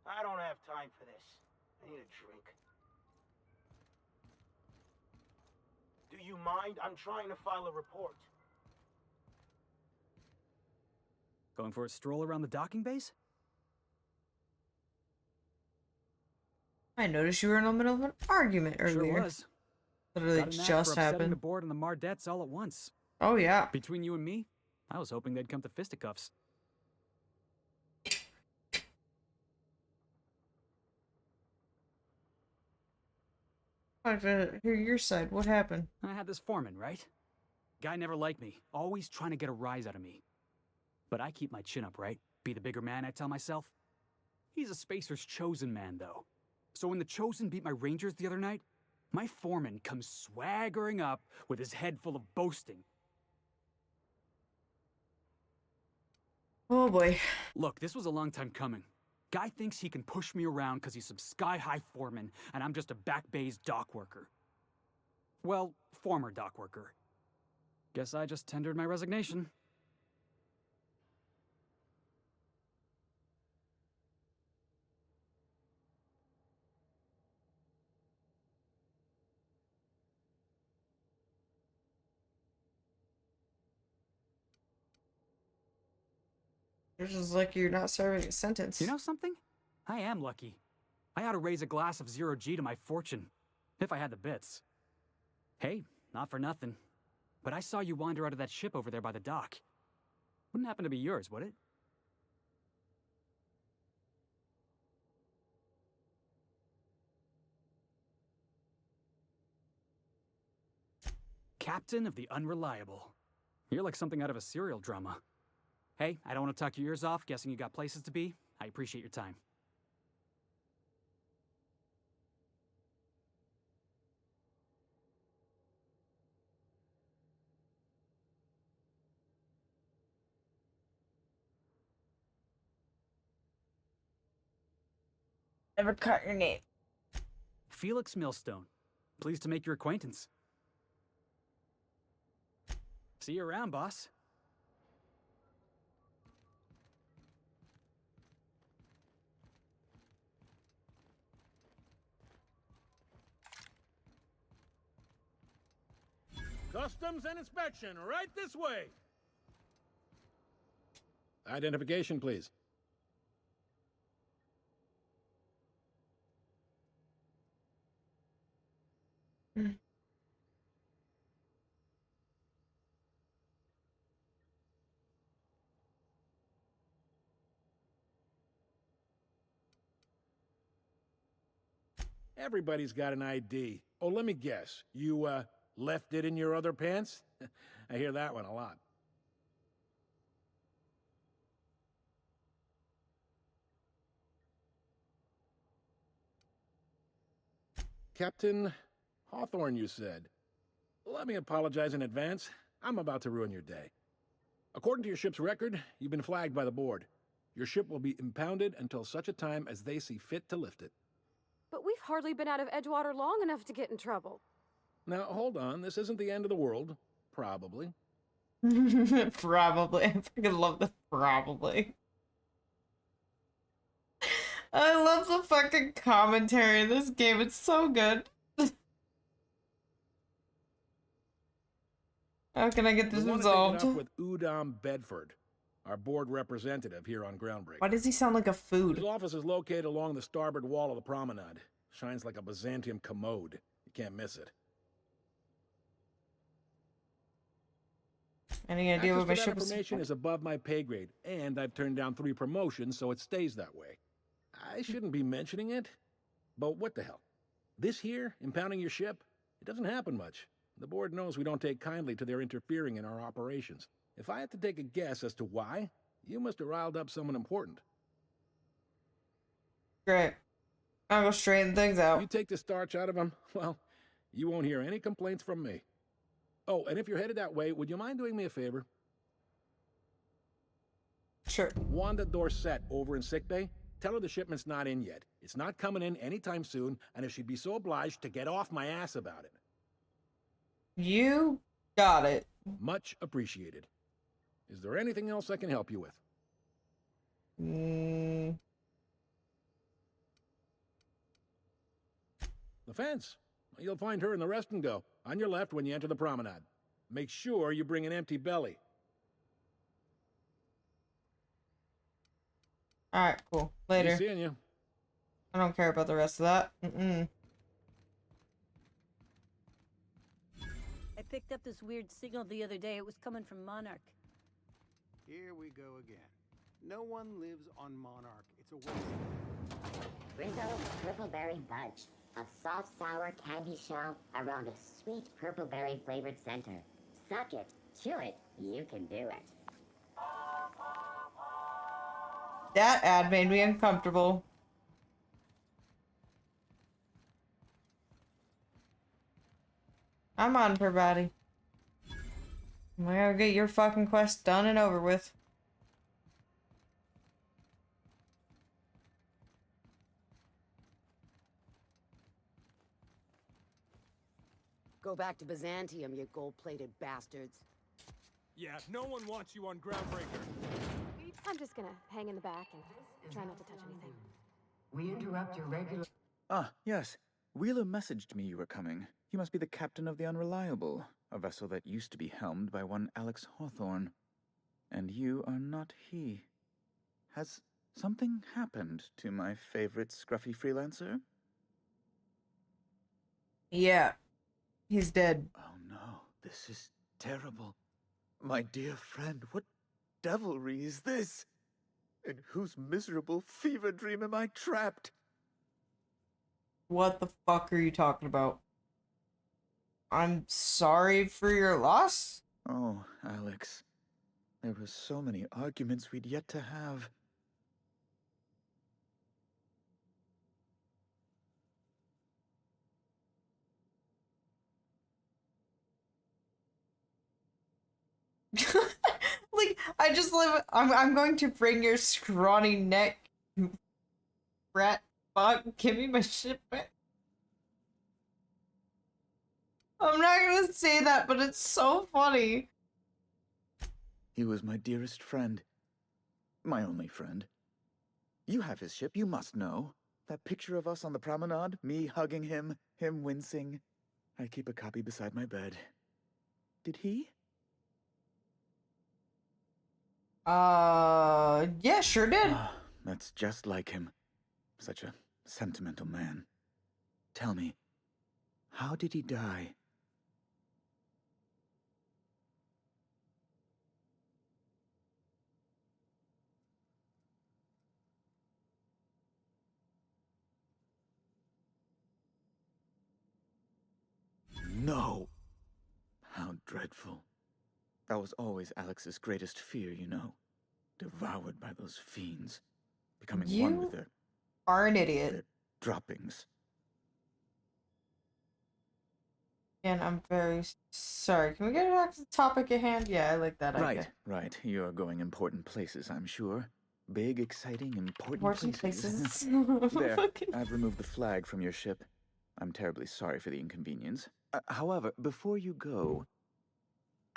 I don't have time for this. I need a drink. Do you mind? I'm trying to file a report. Going for a stroll around the docking base? I noticed you were in the middle of an argument earlier. Sure was. Literally Got a knack just for upsetting happened. the board and the Mardettes all at once. Oh yeah. Between you and me, I was hoping they'd come to fisticuffs. I'd like to hear your side. What happened? I had this foreman, right? Guy never liked me, always trying to get a rise out of me. But I keep my chin up, right? Be the bigger man, I tell myself. He's a Spacer's chosen man, though. So when the Chosen beat my Rangers the other night, my foreman comes swaggering up with his head full of boasting. Oh boy. Look, this was a long time coming. Guy thinks he can push me around because he's some sky-high foreman, and I'm just a back bay's dock worker. Well, former dock worker. Guess I just tendered my resignation. You're just lucky you're not serving a sentence. You know something? I am lucky. I ought to raise a glass of 0G to my fortune, if I had the bits. Hey, not for nothing, but I saw you wander out of that ship over there by the dock. Wouldn't happen to be yours, would it? Captain of the Unreliable. You're like something out of a serial drama. Hey, I don't want to talk your ears off, guessing you got places to be. I appreciate your time. Never cut your name. Felix Millstone. Pleased to make your acquaintance. See you around, boss. Customs and inspection, right this way. Identification, please. Everybody's got an ID. Oh, let me guess. You, left it in your other pants? I hear that one a lot. Captain Hawthorne, you said. Let me apologize in advance. I'm about to ruin your day. According to your ship's record, you've been flagged by the board. Your ship will be impounded until such a time as they see fit to lift it. But we've hardly been out of Edgewater long enough to get in trouble. Now, hold on. This isn't the end of the world. Probably. Probably. I fucking love the probably. I love the fucking commentary in this game. It's so good. How can I get this resolved? Take it up with Udom Bedford, our board representative here on Groundbreaker. Why does he sound like a food? His office is located along the starboard wall of the promenade. Shines like a Byzantium commode. You can't miss it. Any idea where my Access to ship that is? information is above my pay grade, and I've turned down 3 promotions, so it stays that way. I shouldn't be mentioning it, but what the hell? This here, impounding your ship, it doesn't happen much. The board knows we don't take kindly to their interfering in our operations. If I had to take a guess as to why, you must have riled up someone important. Great. I'll go straighten things out. You take the starch out of them, well, you won't hear any complaints from me. Oh, and if you're headed that way, would you mind doing me a favor? Sure. Wanda Dorset over in sickbay, tell her the shipment's not in yet. It's not coming in anytime soon, and if she'd be so obliged to get off my ass about it. You got it. Much appreciated. Is there anything else I can help you with? The fence. You'll find her in the rest and go, on your left when you enter the promenade. Make sure you bring an empty belly. Alright, cool. Later. Be seeing you. I don't care about the rest of that. I picked up this weird signal the other day. It was coming from Monarch. Here we go again. No one lives on Monarch. It's a wasteland. Rizzo Purpleberry Budge. A soft, sour candy shell around a sweet purpleberry flavored center. Suck it, chew it, you can do it. That ad made me uncomfortable. I'm on, everybody. I gotta get your fucking quest done and over with. Go back to Byzantium, you gold-plated bastards. Yeah, no one wants you on Groundbreaker. I'm just gonna hang in the back and try not to touch anything. We interrupt your regular... Ah, yes. Wheeler messaged me you were coming. You must be the captain of the Unreliable, a vessel that used to be helmed by one Alex Hawthorne. And you are not he. Has something happened to my favorite scruffy freelancer? Yeah. He's dead. Oh no, this is terrible. My dear friend, what devilry is this? In whose miserable fever dream am I trapped? What the fuck are you talking about? I'm sorry for your loss? Oh, Alex. There were so many arguments we'd yet to have. Like, I just live. I'm going to bring your scrawny neck, rat fuck. Give me my shit back. I'm not gonna say that, but it's so funny. He was my dearest friend. My only friend. You have his ship, you must know. That picture of us on the promenade, me hugging him, him wincing. I keep a copy beside my bed. Did he? Yeah, sure did. That's just like him. Such a sentimental man. Tell me, how did he die? No! How dreadful. That was always Alex's greatest fear, you know. Devoured by those fiends. Becoming one with their... are an idiot. Their droppings. And I'm very sorry. Can we get back to the topic at hand? Yeah, I like that idea. Right. You're going important places, I'm sure. Big, exciting, important places. There, I've removed the flag from your ship. I'm terribly sorry for the inconvenience. However, before you go,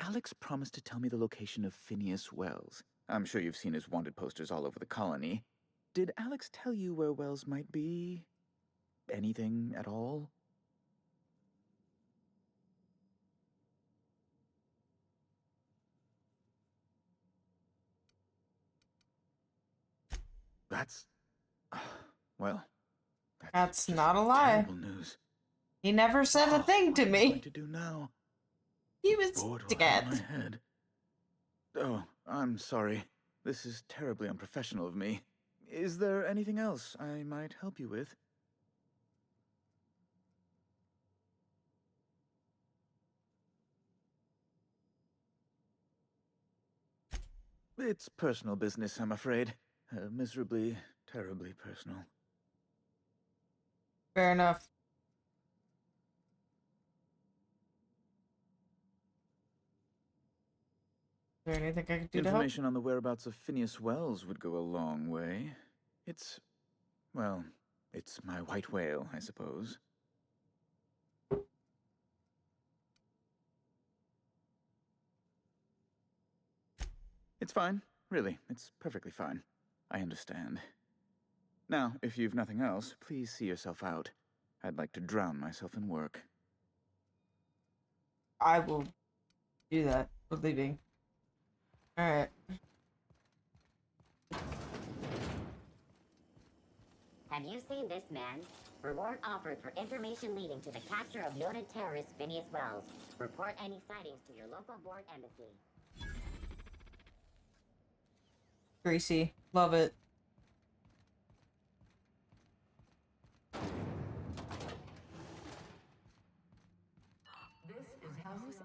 Alex promised to tell me the location of Phineas Wells. I'm sure you've seen his wanted posters all over the colony. Did Alex tell you where Wells might be? Anything at all? That's... well... That's not a lie. Terrible news. He never said a thing to me. What am I going to do now? He was dead. My head. Oh, I'm sorry. This is terribly unprofessional of me. Is there anything else I might help you with? It's personal business, I'm afraid. Miserably, terribly personal. Fair enough. Is there anything I can do to help? Information on the whereabouts of Phineas Wells would go a long way. It's, well, it's my white whale, I suppose. It's fine. Really, it's perfectly fine. I understand. Now, if you've nothing else, please see yourself out. I'd like to drown myself in work. I will do that. We're leaving. Alright. Have you seen this man? Reward offered for information leading to the capture of noted terrorist Phineas Wells. Report any sightings to your local board embassy. Greasy. Love it. Those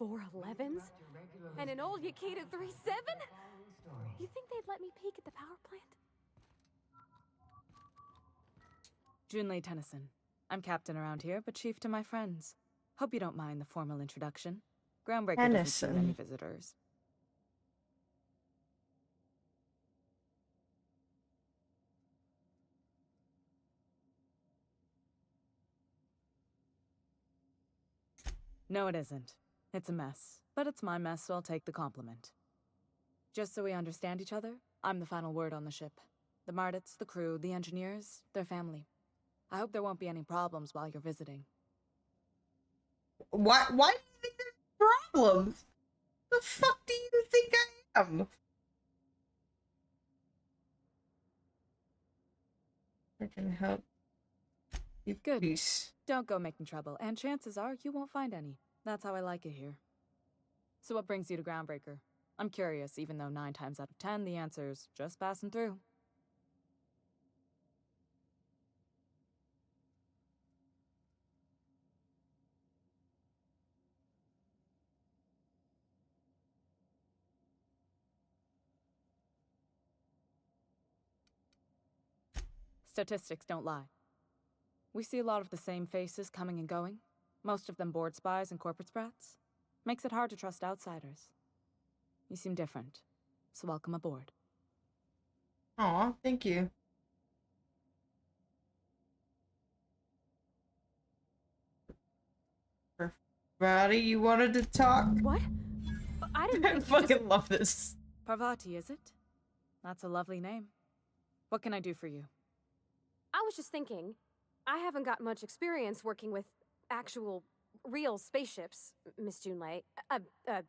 XF411s? And an old Yakita 37? You think they'd let me peek at the power plant? Junlei Tennyson. I'm captain around here, but chief to my friends. Hope you don't mind the formal introduction. Groundbreaker doesn't see many visitors. No, it isn't. It's a mess. But it's my mess, so I'll take the compliment. Just so we understand each other, I'm the final word on the ship. The Mardits, the crew, the engineers, their family. I hope there won't be any problems while you're visiting. Why do you think there's problems? The fuck do you think I am? I can help. Good. Peace. Don't go making trouble, and chances are you won't find any. That's how I like it here. So what brings you to Groundbreaker? I'm curious, even though 9 times out of 10 the answer's just passing through. Statistics don't lie. We see a lot of the same faces coming and going, most of them board spies and corporate sprats. Makes it hard to trust outsiders. You seem different, so welcome aboard. Aw, thank you. Parvati, you wanted to talk? What? I didn't I fucking love this. Parvati, is it? That's a lovely name. What can I do for you? I was just thinking, I haven't got much experience working with actual, real spaceships, Miss Junlei.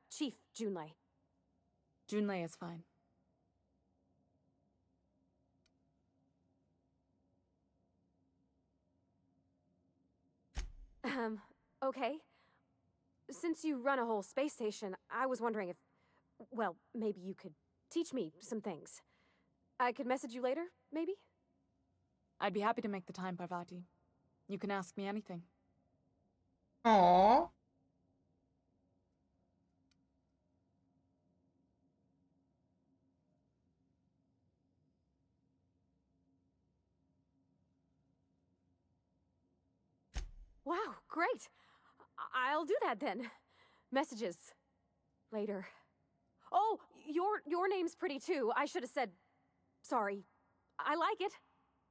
Chief Junlei. Junlei is fine. Okay. Since you run a whole space station, I was wondering if, well, maybe you could teach me some things. I could message you later, maybe? I'd be happy to make the time, Parvati. You can ask me anything. Aww. Wow, great. I'll do that then. Messages. Later. Oh, your name's pretty too. I should have said sorry. I like it.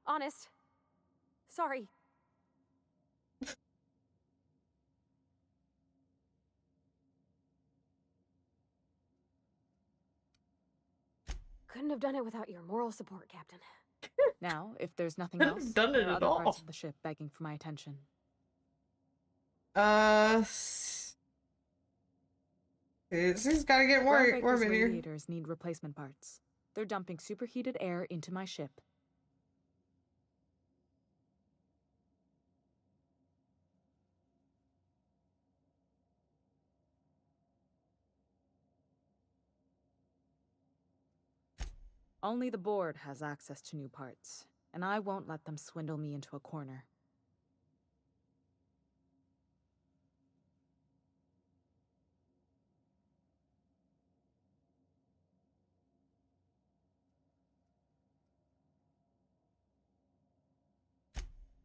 Honest. Sorry. Couldn't have done it without your moral support, Captain. Now, if there's nothing else, done there it are at other all. parts of the ship begging for my attention. This gotta get more Groundbreaker's in here. radiators need replacement parts. They're dumping superheated air into my ship. Only the board has access to new parts, and I won't let them swindle me into a corner.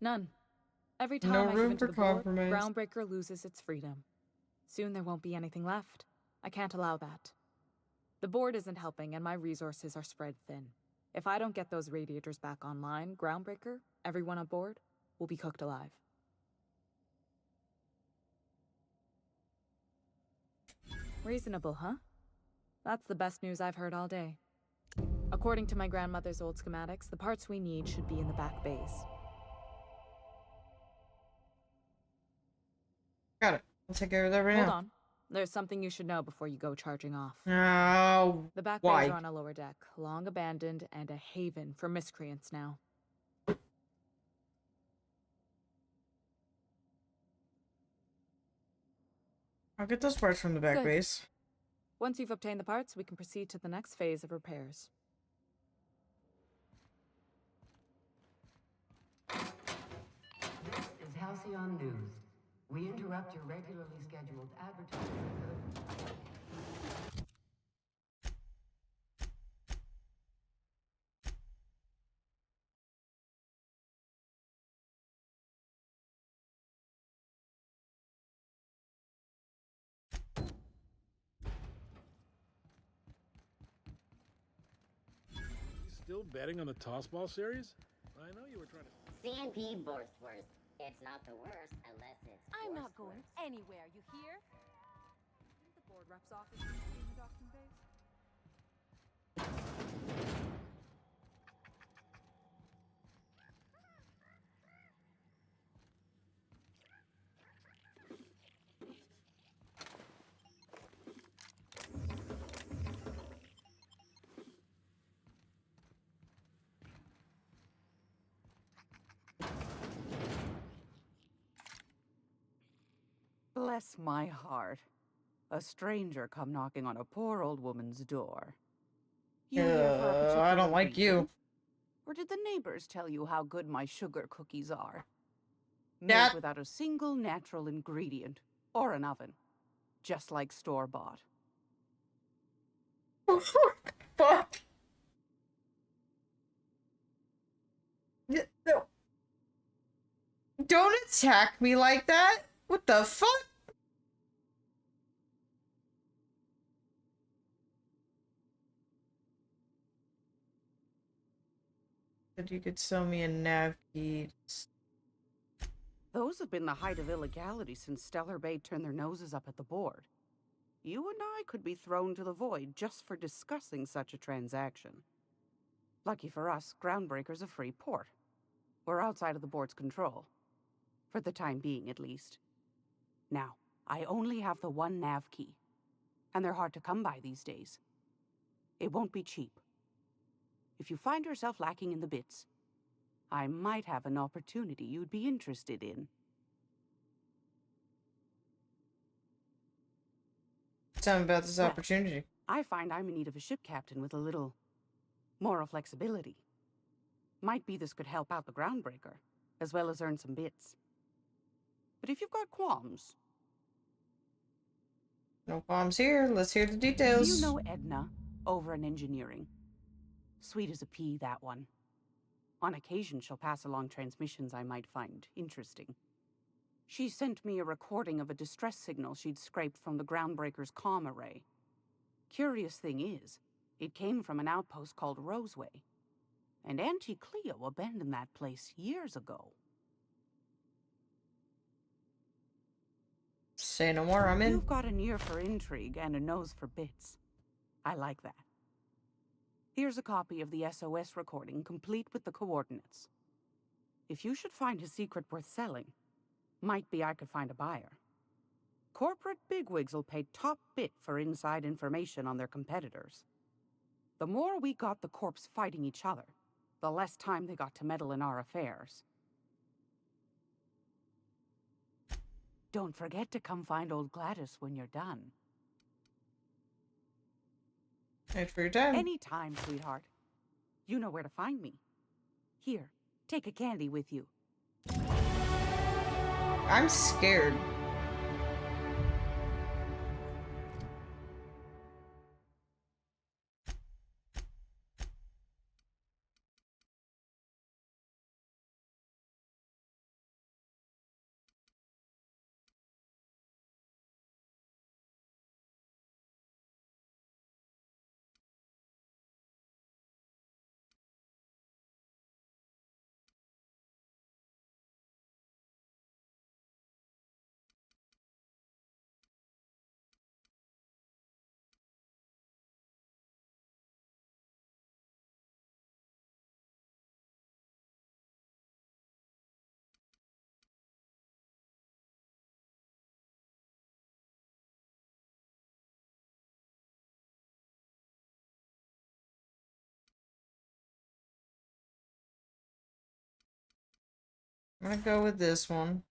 None. Every No time I give room in to for the board, compromise. Groundbreaker loses its freedom. Soon there won't be anything left. I can't allow that. The board isn't helping, and my resources are spread thin. If I don't get those radiators back online, Groundbreaker, everyone on board, will be cooked alive. Reasonable, huh? That's the best news I've heard all day. According to my grandmother's old schematics, the parts we need should be in the back bays. Got it. I'll take care of that right Hold now. on. There's something you should know before you go charging off. Oh, The back why? bays are on a lower deck, long abandoned and a haven for miscreants now. I'll get those parts from the back Good. base. Once you've obtained the parts, we can proceed to the next phase of repairs. This is Halcyon News. We interrupt your regularly scheduled advertising for the... Still betting on the tossball series? I know you were trying to... CNP Borstwurst. It's not the worst unless it's I'm not Borstwurst. going anywhere, you hear? The board rep's office in the docking bays. Bless my heart. A stranger come knocking on a poor old woman's door. You here for a particular I don't like you. reason? Or did the neighbors tell you how good my sugar cookies are? Made That- without a single natural ingredient or an oven. Just like store-bought. Fuck. No. Don't attack me like that. What the fuck? Said you could sell me a nav key. Those have been the height of illegality since Stellar Bay turned their noses up at the board. You and I could be thrown to the void just for discussing such a transaction. Lucky for us, Groundbreaker's a free port. We're outside of the board's control. For the time being, at least. Now, I only have the one nav key. And they're hard to come by these days. It won't be cheap. If you find yourself lacking in the bits, I might have an opportunity you'd be interested in. Tell me about this Well, opportunity. I find I'm in need of a ship captain with a little moral flexibility. Might be this could help out the Groundbreaker, as well as earn some bits. But if you've got qualms... No bombs here. Let's hear the Do details. you know Edna, over in engineering? Sweet as a pea, that one. On occasion, she'll pass along transmissions I might find interesting. She sent me a recording of a distress signal she'd scraped from the Groundbreaker's comm array. Curious thing is, it came from an outpost called Roseway. And Auntie Cleo abandoned that place years ago. Say no more, I'm in. You've got an ear for intrigue and a nose for bits. I like that. Here's a copy of the SOS recording, complete with the coordinates. If you should find his secret worth selling, might be I could find a buyer. Corporate bigwigs will pay top bit for inside information on their competitors. The more we got the corps fighting each other, the less time they got to meddle in our affairs. Don't forget to come find old Gladys when you're done. Thanks for your time. Anytime, sweetheart. You know where to find me. Here, take a candy with you. I'm scared. I'm gonna go with this one.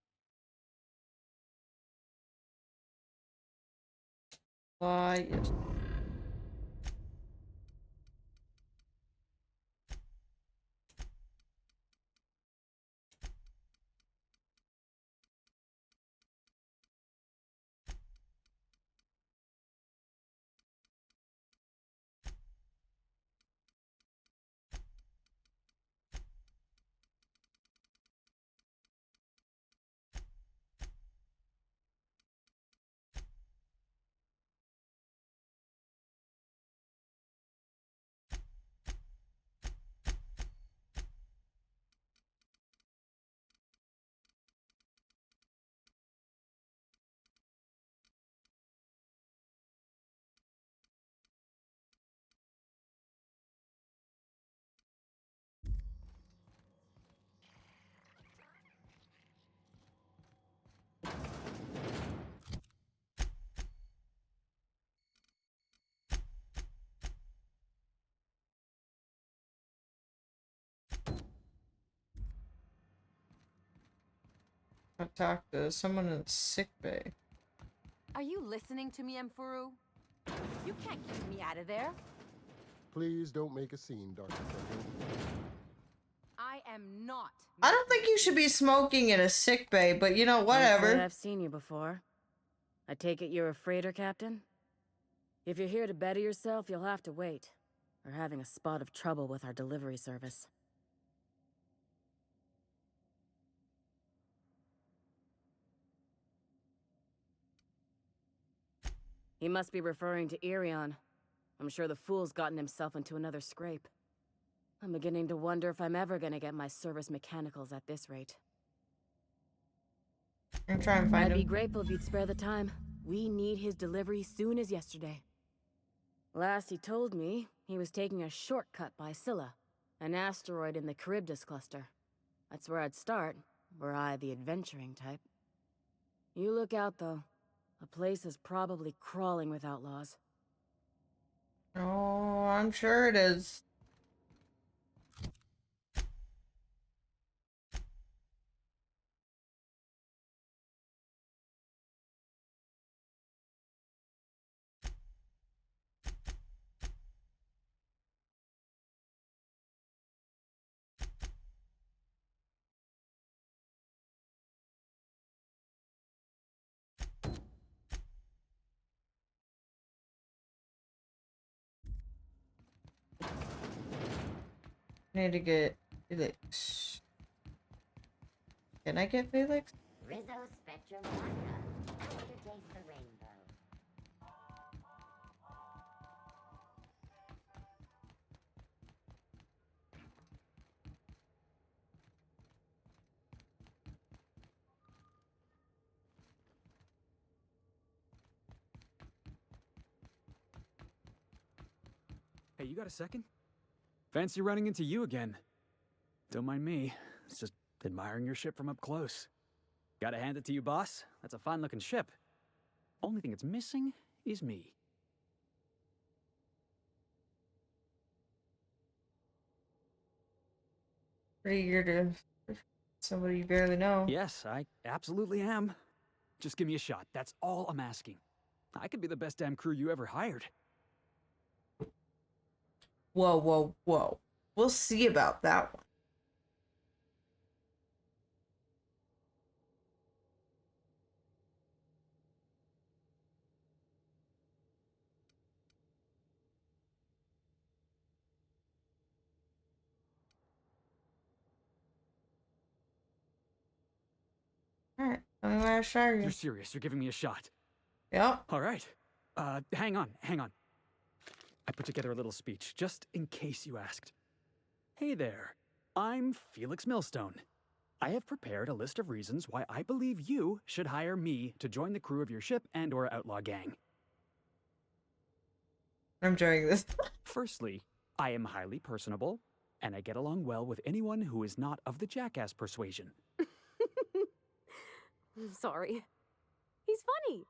Yes. I talked to someone in the sick bay. Are you listening to me, Emfuru? You can't keep me out of there. Please don't make a scene, Dr. Fenton. I am not. I don't think you should be smoking in a sick bay, but you know, Can't whatever. say I've seen you before. I take it you're a freighter captain? If you're here to better yourself, you'll have to wait. We're having a spot of trouble with our delivery service. He must be referring to Irion. I'm sure the fool's gotten himself into another scrape. I'm beginning to wonder if I'm ever gonna get my service mechanicals at this rate. I'm trying to find him. I'd be grateful if you'd spare the time. We need his delivery soon as yesterday. Last he told me, he was taking a shortcut by Scylla, an asteroid in the Charybdis cluster. That's where I'd start, were I the adventuring type. You look out, though. The place is probably crawling with outlaws. Oh, I'm sure it is. Need to get Felix. Can I get Felix? Rizzo Spectrum Vodka. Aftertaste the rainbow. Hey, you got a second? Fancy running into you again. Don't mind me. It's just admiring your ship from up close. Gotta hand it to you, boss. That's a fine-looking ship. Only thing it's missing is me. Pretty eager to somebody you barely know. Yes, I absolutely am. Just give me a shot. That's all I'm asking. I could be the best damn crew you ever hired. Whoa, whoa, whoa. We'll see about that one. Alright, tell me where I show you. You're serious? You're giving me a shot? Yep. All right. Hang on. I put together a little speech, just in case you asked. Hey there. I'm Felix Millstone. I have prepared a list of reasons why I believe you should hire me to join the crew of your ship and/or outlaw gang. I'm enjoying this. Firstly, I am highly personable, and I get along well with anyone who is not of the jackass persuasion. Sorry. He's funny.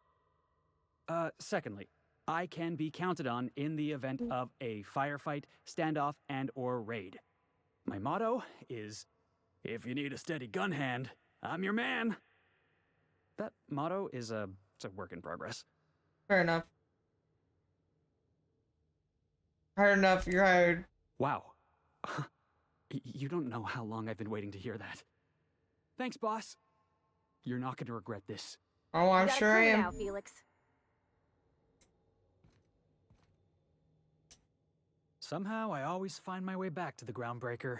Secondly, I can be counted on in the event of a firefight, standoff, and/or raid. My motto is, If you need a steady gun hand, I'm your man. That motto is it's a work in progress. Fair enough. Hard enough, you're hired. Wow. You don't know how long I've been waiting to hear that. Thanks, boss. You're not going to regret this. Oh, I'm You got sure a I crew am. now, Felix. Somehow, I always find my way back to the Groundbreaker.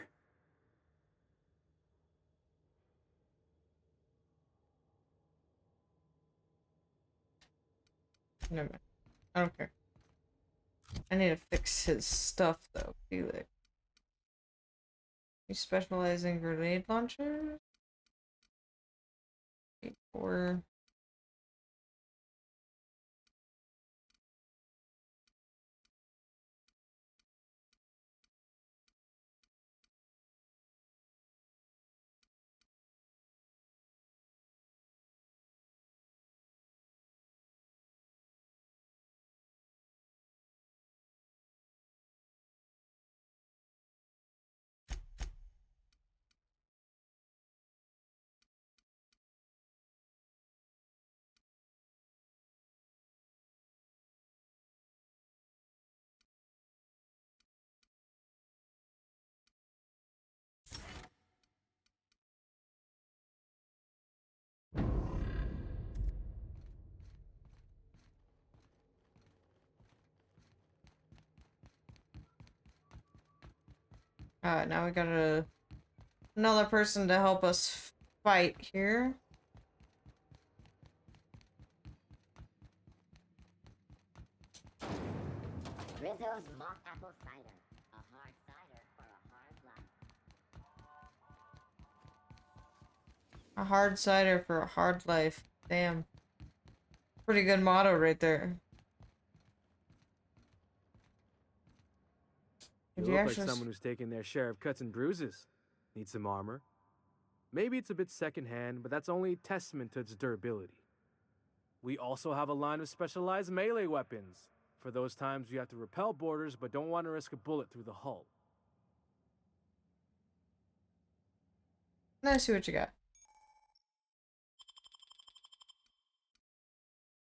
Never mind. I don't care. I need to fix his stuff though, Felix. You specialize in grenade launchers? Or now we got another person to help us fight here. Rizzo's mock apple cider. A hard cider for a hard life. A hard cider for a hard life. Damn. Pretty good motto right there. You look like someone who's taken their share of cuts and bruises. Need some armor? Maybe it's a bit secondhand, but that's only testament to its durability. We also have a line of specialized melee weapons, for those times you have to repel boarders but don't want to risk a bullet through the hull. Let's see what you got.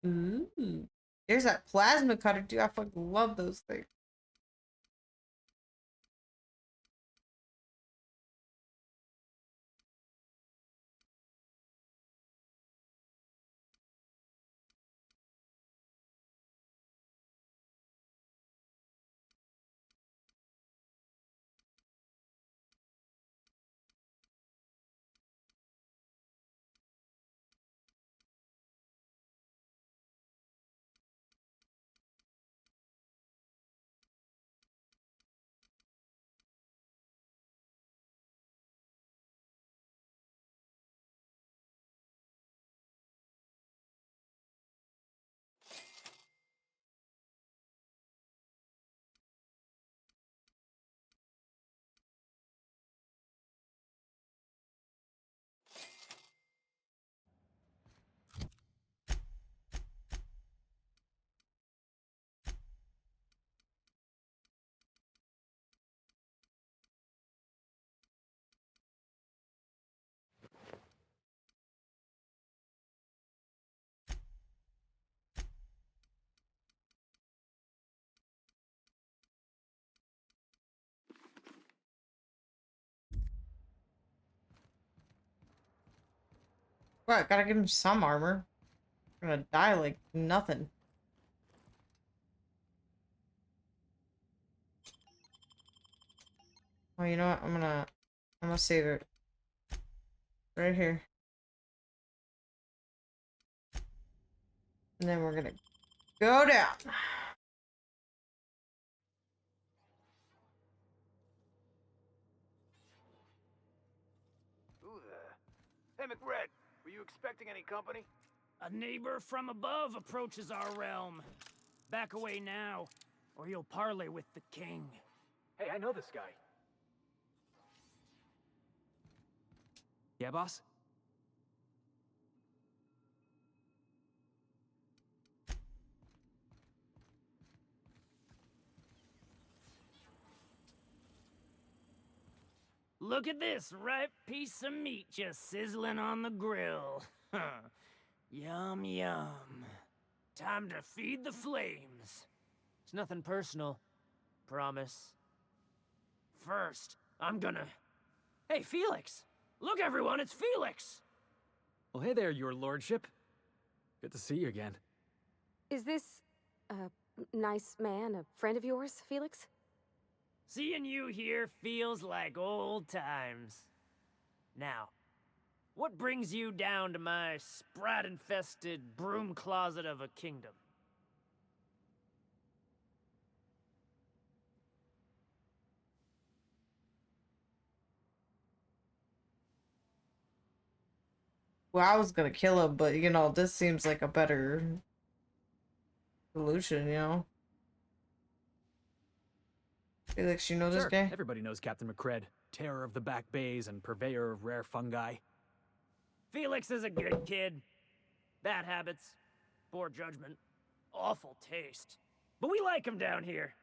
Ooh. There's that plasma cutter, dude. I fucking love those things. What? Gotta give him some armor. I'm gonna die like nothing. Oh, you know what? I'm gonna save it. Right here. And then we're gonna go down. Who the? Hey, McRed, were you expecting any company? A neighbor from above approaches our realm. Back away now, or you'll parley with the king. Hey, I know this guy. Yeah, boss? Look at this ripe piece of meat just sizzling on the grill. Yum, yum. Time to feed the flames. It's nothing personal. Promise. First, I'm gonna... Hey, Felix! Look, everyone, it's Felix! Well, hey there, your lordship. Good to see you again. Is this a nice man, a friend of yours, Felix? Seeing you here feels like old times. Now, what brings you down to my sprat-infested broom closet of a kingdom? Well, I was gonna kill him, but you know, this seems like a better solution, you know? Felix, you know this Sure, guy? everybody knows Captain McCred, terror of the back bays and purveyor of rare fungi. Felix is a good kid. Bad habits, poor judgment, awful taste. But we like him down here.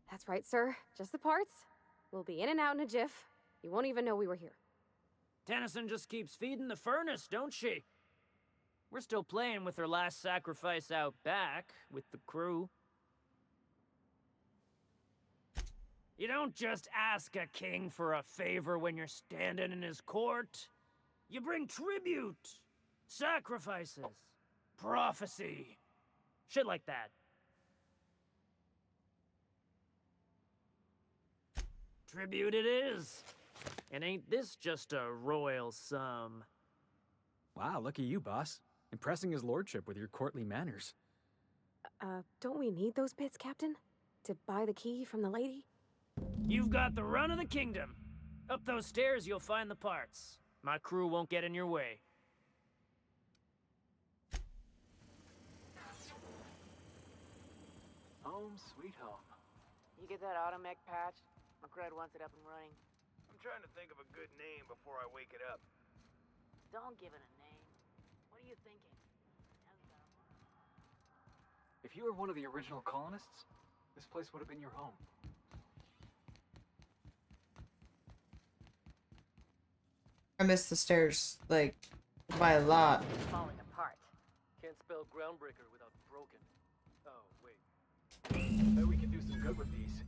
That's right, sir. Just the parts. We'll be in and out in a jiff. You won't even know we were here. Tennyson just keeps feeding the furnace, don't she? We're still playing with her last sacrifice out back, with the crew. You don't just ask a king for a favor when you're standing in his court. You bring tribute, sacrifices, prophecy, shit like that. Tribute it is. And ain't this just a royal sum? Wow, look at you, boss. Impressing his lordship with your courtly manners. Don't we need those bits, Captain? To buy the key from the lady? You've got the run of the kingdom. Up those stairs, you'll find the parts. My crew won't get in your way. Home sweet home. You get that automech patch? McCred wants it up and running. I'm trying to think of a good name before I wake it up. Don't give it a name. What are you thinking? If you were one of the original colonists, this place would have been your home. I missed the stairs, like, by a lot. Falling apart. Can't spell groundbreaker without broken. Oh, wait. Bet we can do some good with these.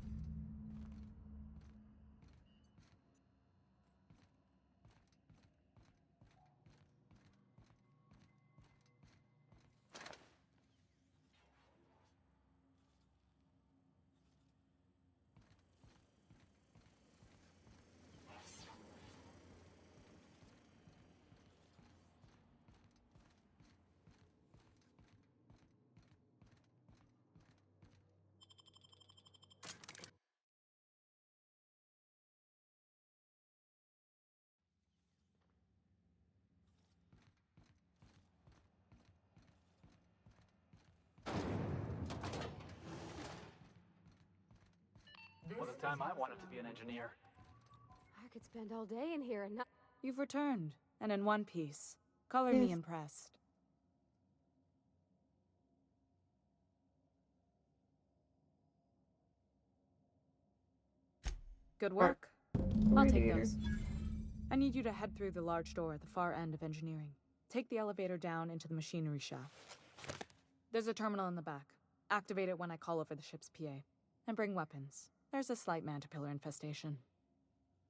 Well, the time I wanted to be an engineer. I could spend all day in here and not... You've returned, and in one piece. Color me impressed. Good work. I'll take those. I need you to head through the large door at the far end of engineering. Take the elevator down into the machinery shaft. There's a terminal in the back. Activate it when I call over the ship's PA. And bring weapons. There's a slight mantipillar infestation.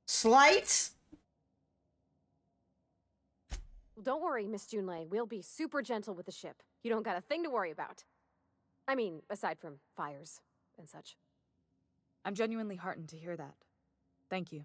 Slight? Don't worry, Miss Junlei. We'll be super gentle with the ship. You don't got a thing to worry about. I mean, aside from fires and such. I'm genuinely heartened to hear that. Thank you.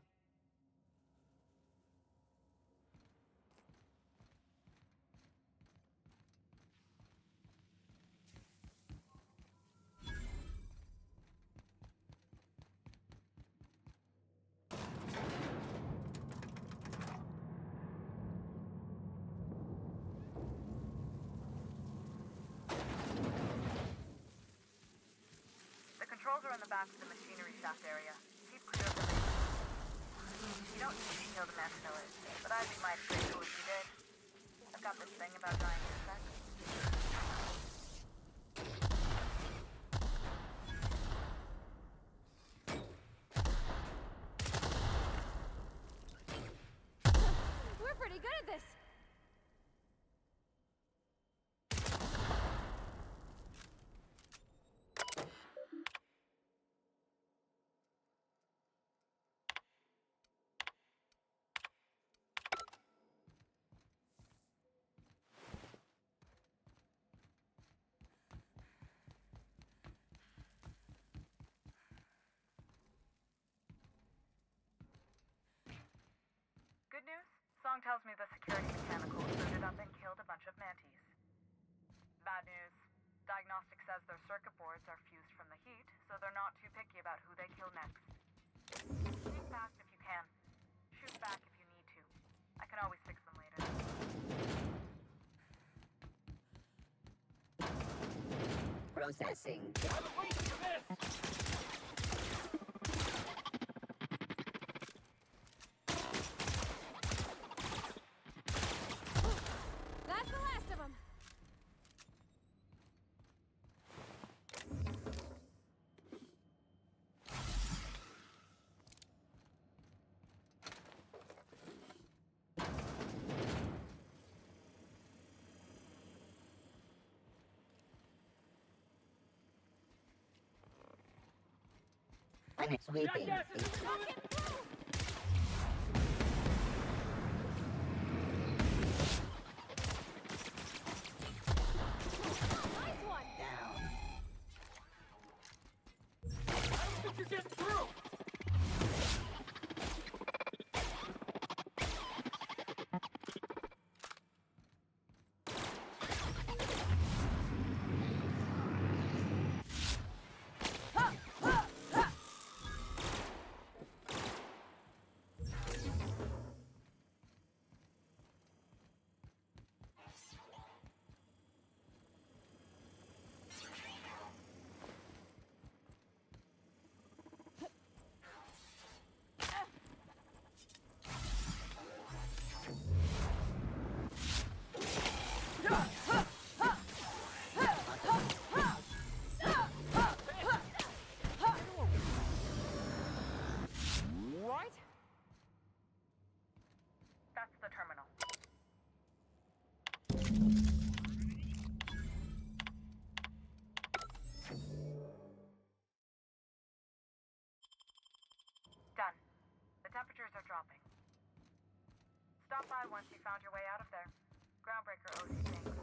Controls are in the back of the machinery shaft area. Keep clear of the leaks. You don't need to kill the mess pillars, but I'd be mighty grateful if you did. I've got this thing about dying insects. You're pretty good at this. Good news? Song tells me the security mechanical booted up and killed a bunch of mantis. Bad news. Diagnostic says their circuit boards are fused from the heat, so they're not too picky about who they kill next. Sneak past if you can. Shoot back if you need to. I can always fix them later. Processing. That's the last of them. I'm sweeping. You're getting through! What? That's the terminal. Done. The temperatures are dropping. Stop by once you found your way out of there. Groundbreaker owes you things.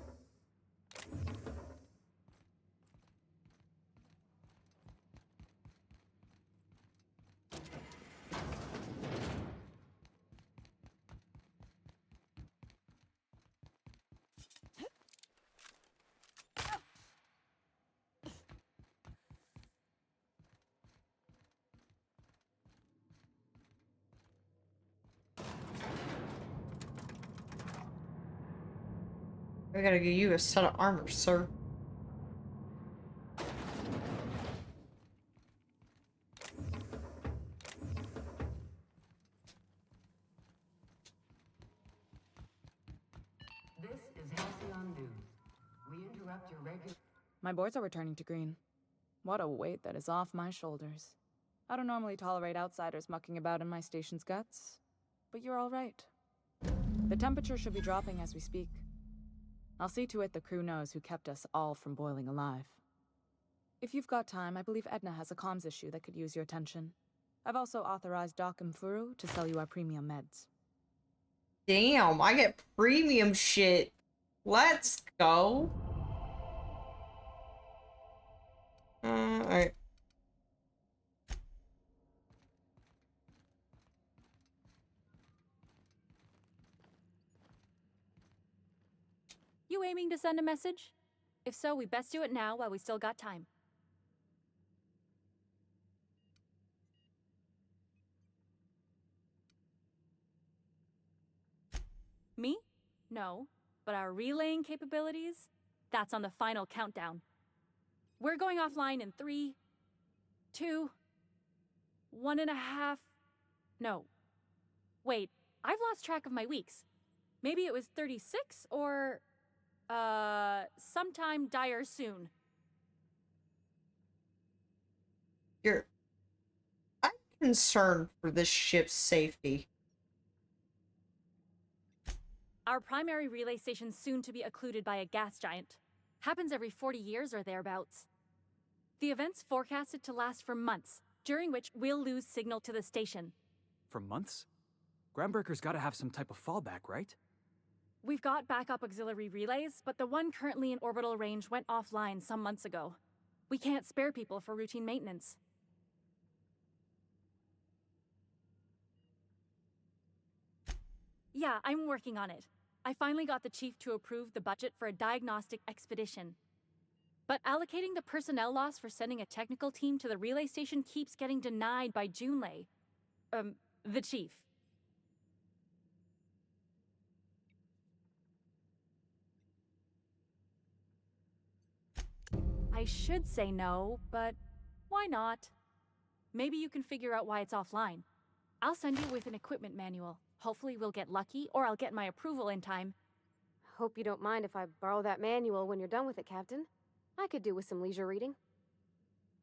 I gotta give you a set of armor, sir. This is Halcyon News. We interrupt your regular... My boards are returning to green. What a weight that is off my shoulders. I don't normally tolerate outsiders mucking about in my station's guts, but you're all right. The temperature should be dropping as we speak. I'll see to it the crew knows who kept us all from boiling alive. If you've got time, I believe Edna has a comms issue that could use your attention. I've also authorized Doc and Furu to sell you our premium meds. Damn, I get premium shit. Let's go. Alright. You aiming to send a message? If so, we best do it now while we still got time. Me? No. But our relaying capabilities? That's on the final countdown. We're going offline in 3, 2, 1.5... No. Wait, I've lost track of my weeks. Maybe it was 36 or... sometime dire soon. I'm concerned for this ship's safety. Our primary relay station's soon to be occluded by a gas giant. Happens every 40 years or thereabouts. The event's forecasted to last for months, during which we'll lose signal to the station. For months? Groundbreaker's gotta have some type of fallback, right? We've got backup auxiliary relays, but the one currently in orbital range went offline some months ago. We can't spare people for routine maintenance. Yeah, I'm working on it. I finally got the chief to approve the budget for a diagnostic expedition. But allocating the personnel loss for sending a technical team to the relay station keeps getting denied by Junlei. The chief. I should say no, but why not? Maybe you can figure out why it's offline. I'll send you with an equipment manual. Hopefully we'll get lucky, or I'll get my approval in time. Hope you don't mind if I borrow that manual when you're done with it, Captain. I could do with some leisure reading.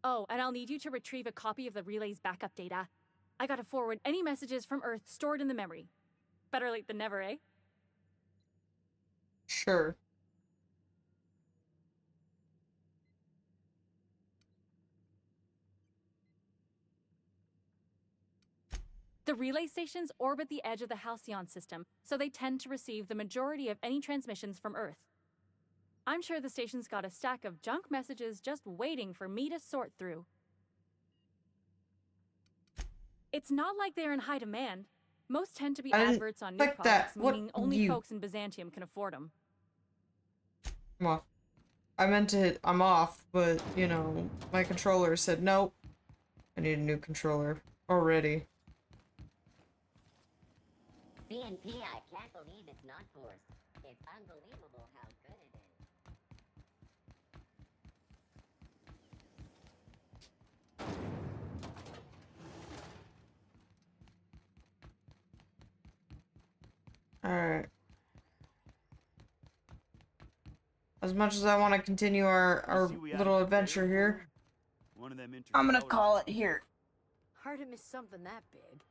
Oh, and I'll need you to retrieve a copy of the relay's backup data. I gotta forward any messages from Earth stored in the memory. Better late than never, eh? Sure. The relay stations orbit the edge of the Halcyon system, so they tend to receive the majority of any transmissions from Earth. I'm sure the station's got a stack of junk messages just waiting for me to sort through. It's not like they're in high demand. Most tend to be adverts on new products, meaning only folks in Byzantium can afford them. I'm off. I meant to hit I'm off, but, you know, my controller said nope. I need a new controller. Already. CNP, I can't believe it's not forced. It's unbelievable how good it is. Alright. As much as I want to continue our little adventure here, I'm gonna call it here. Hard to miss something that big.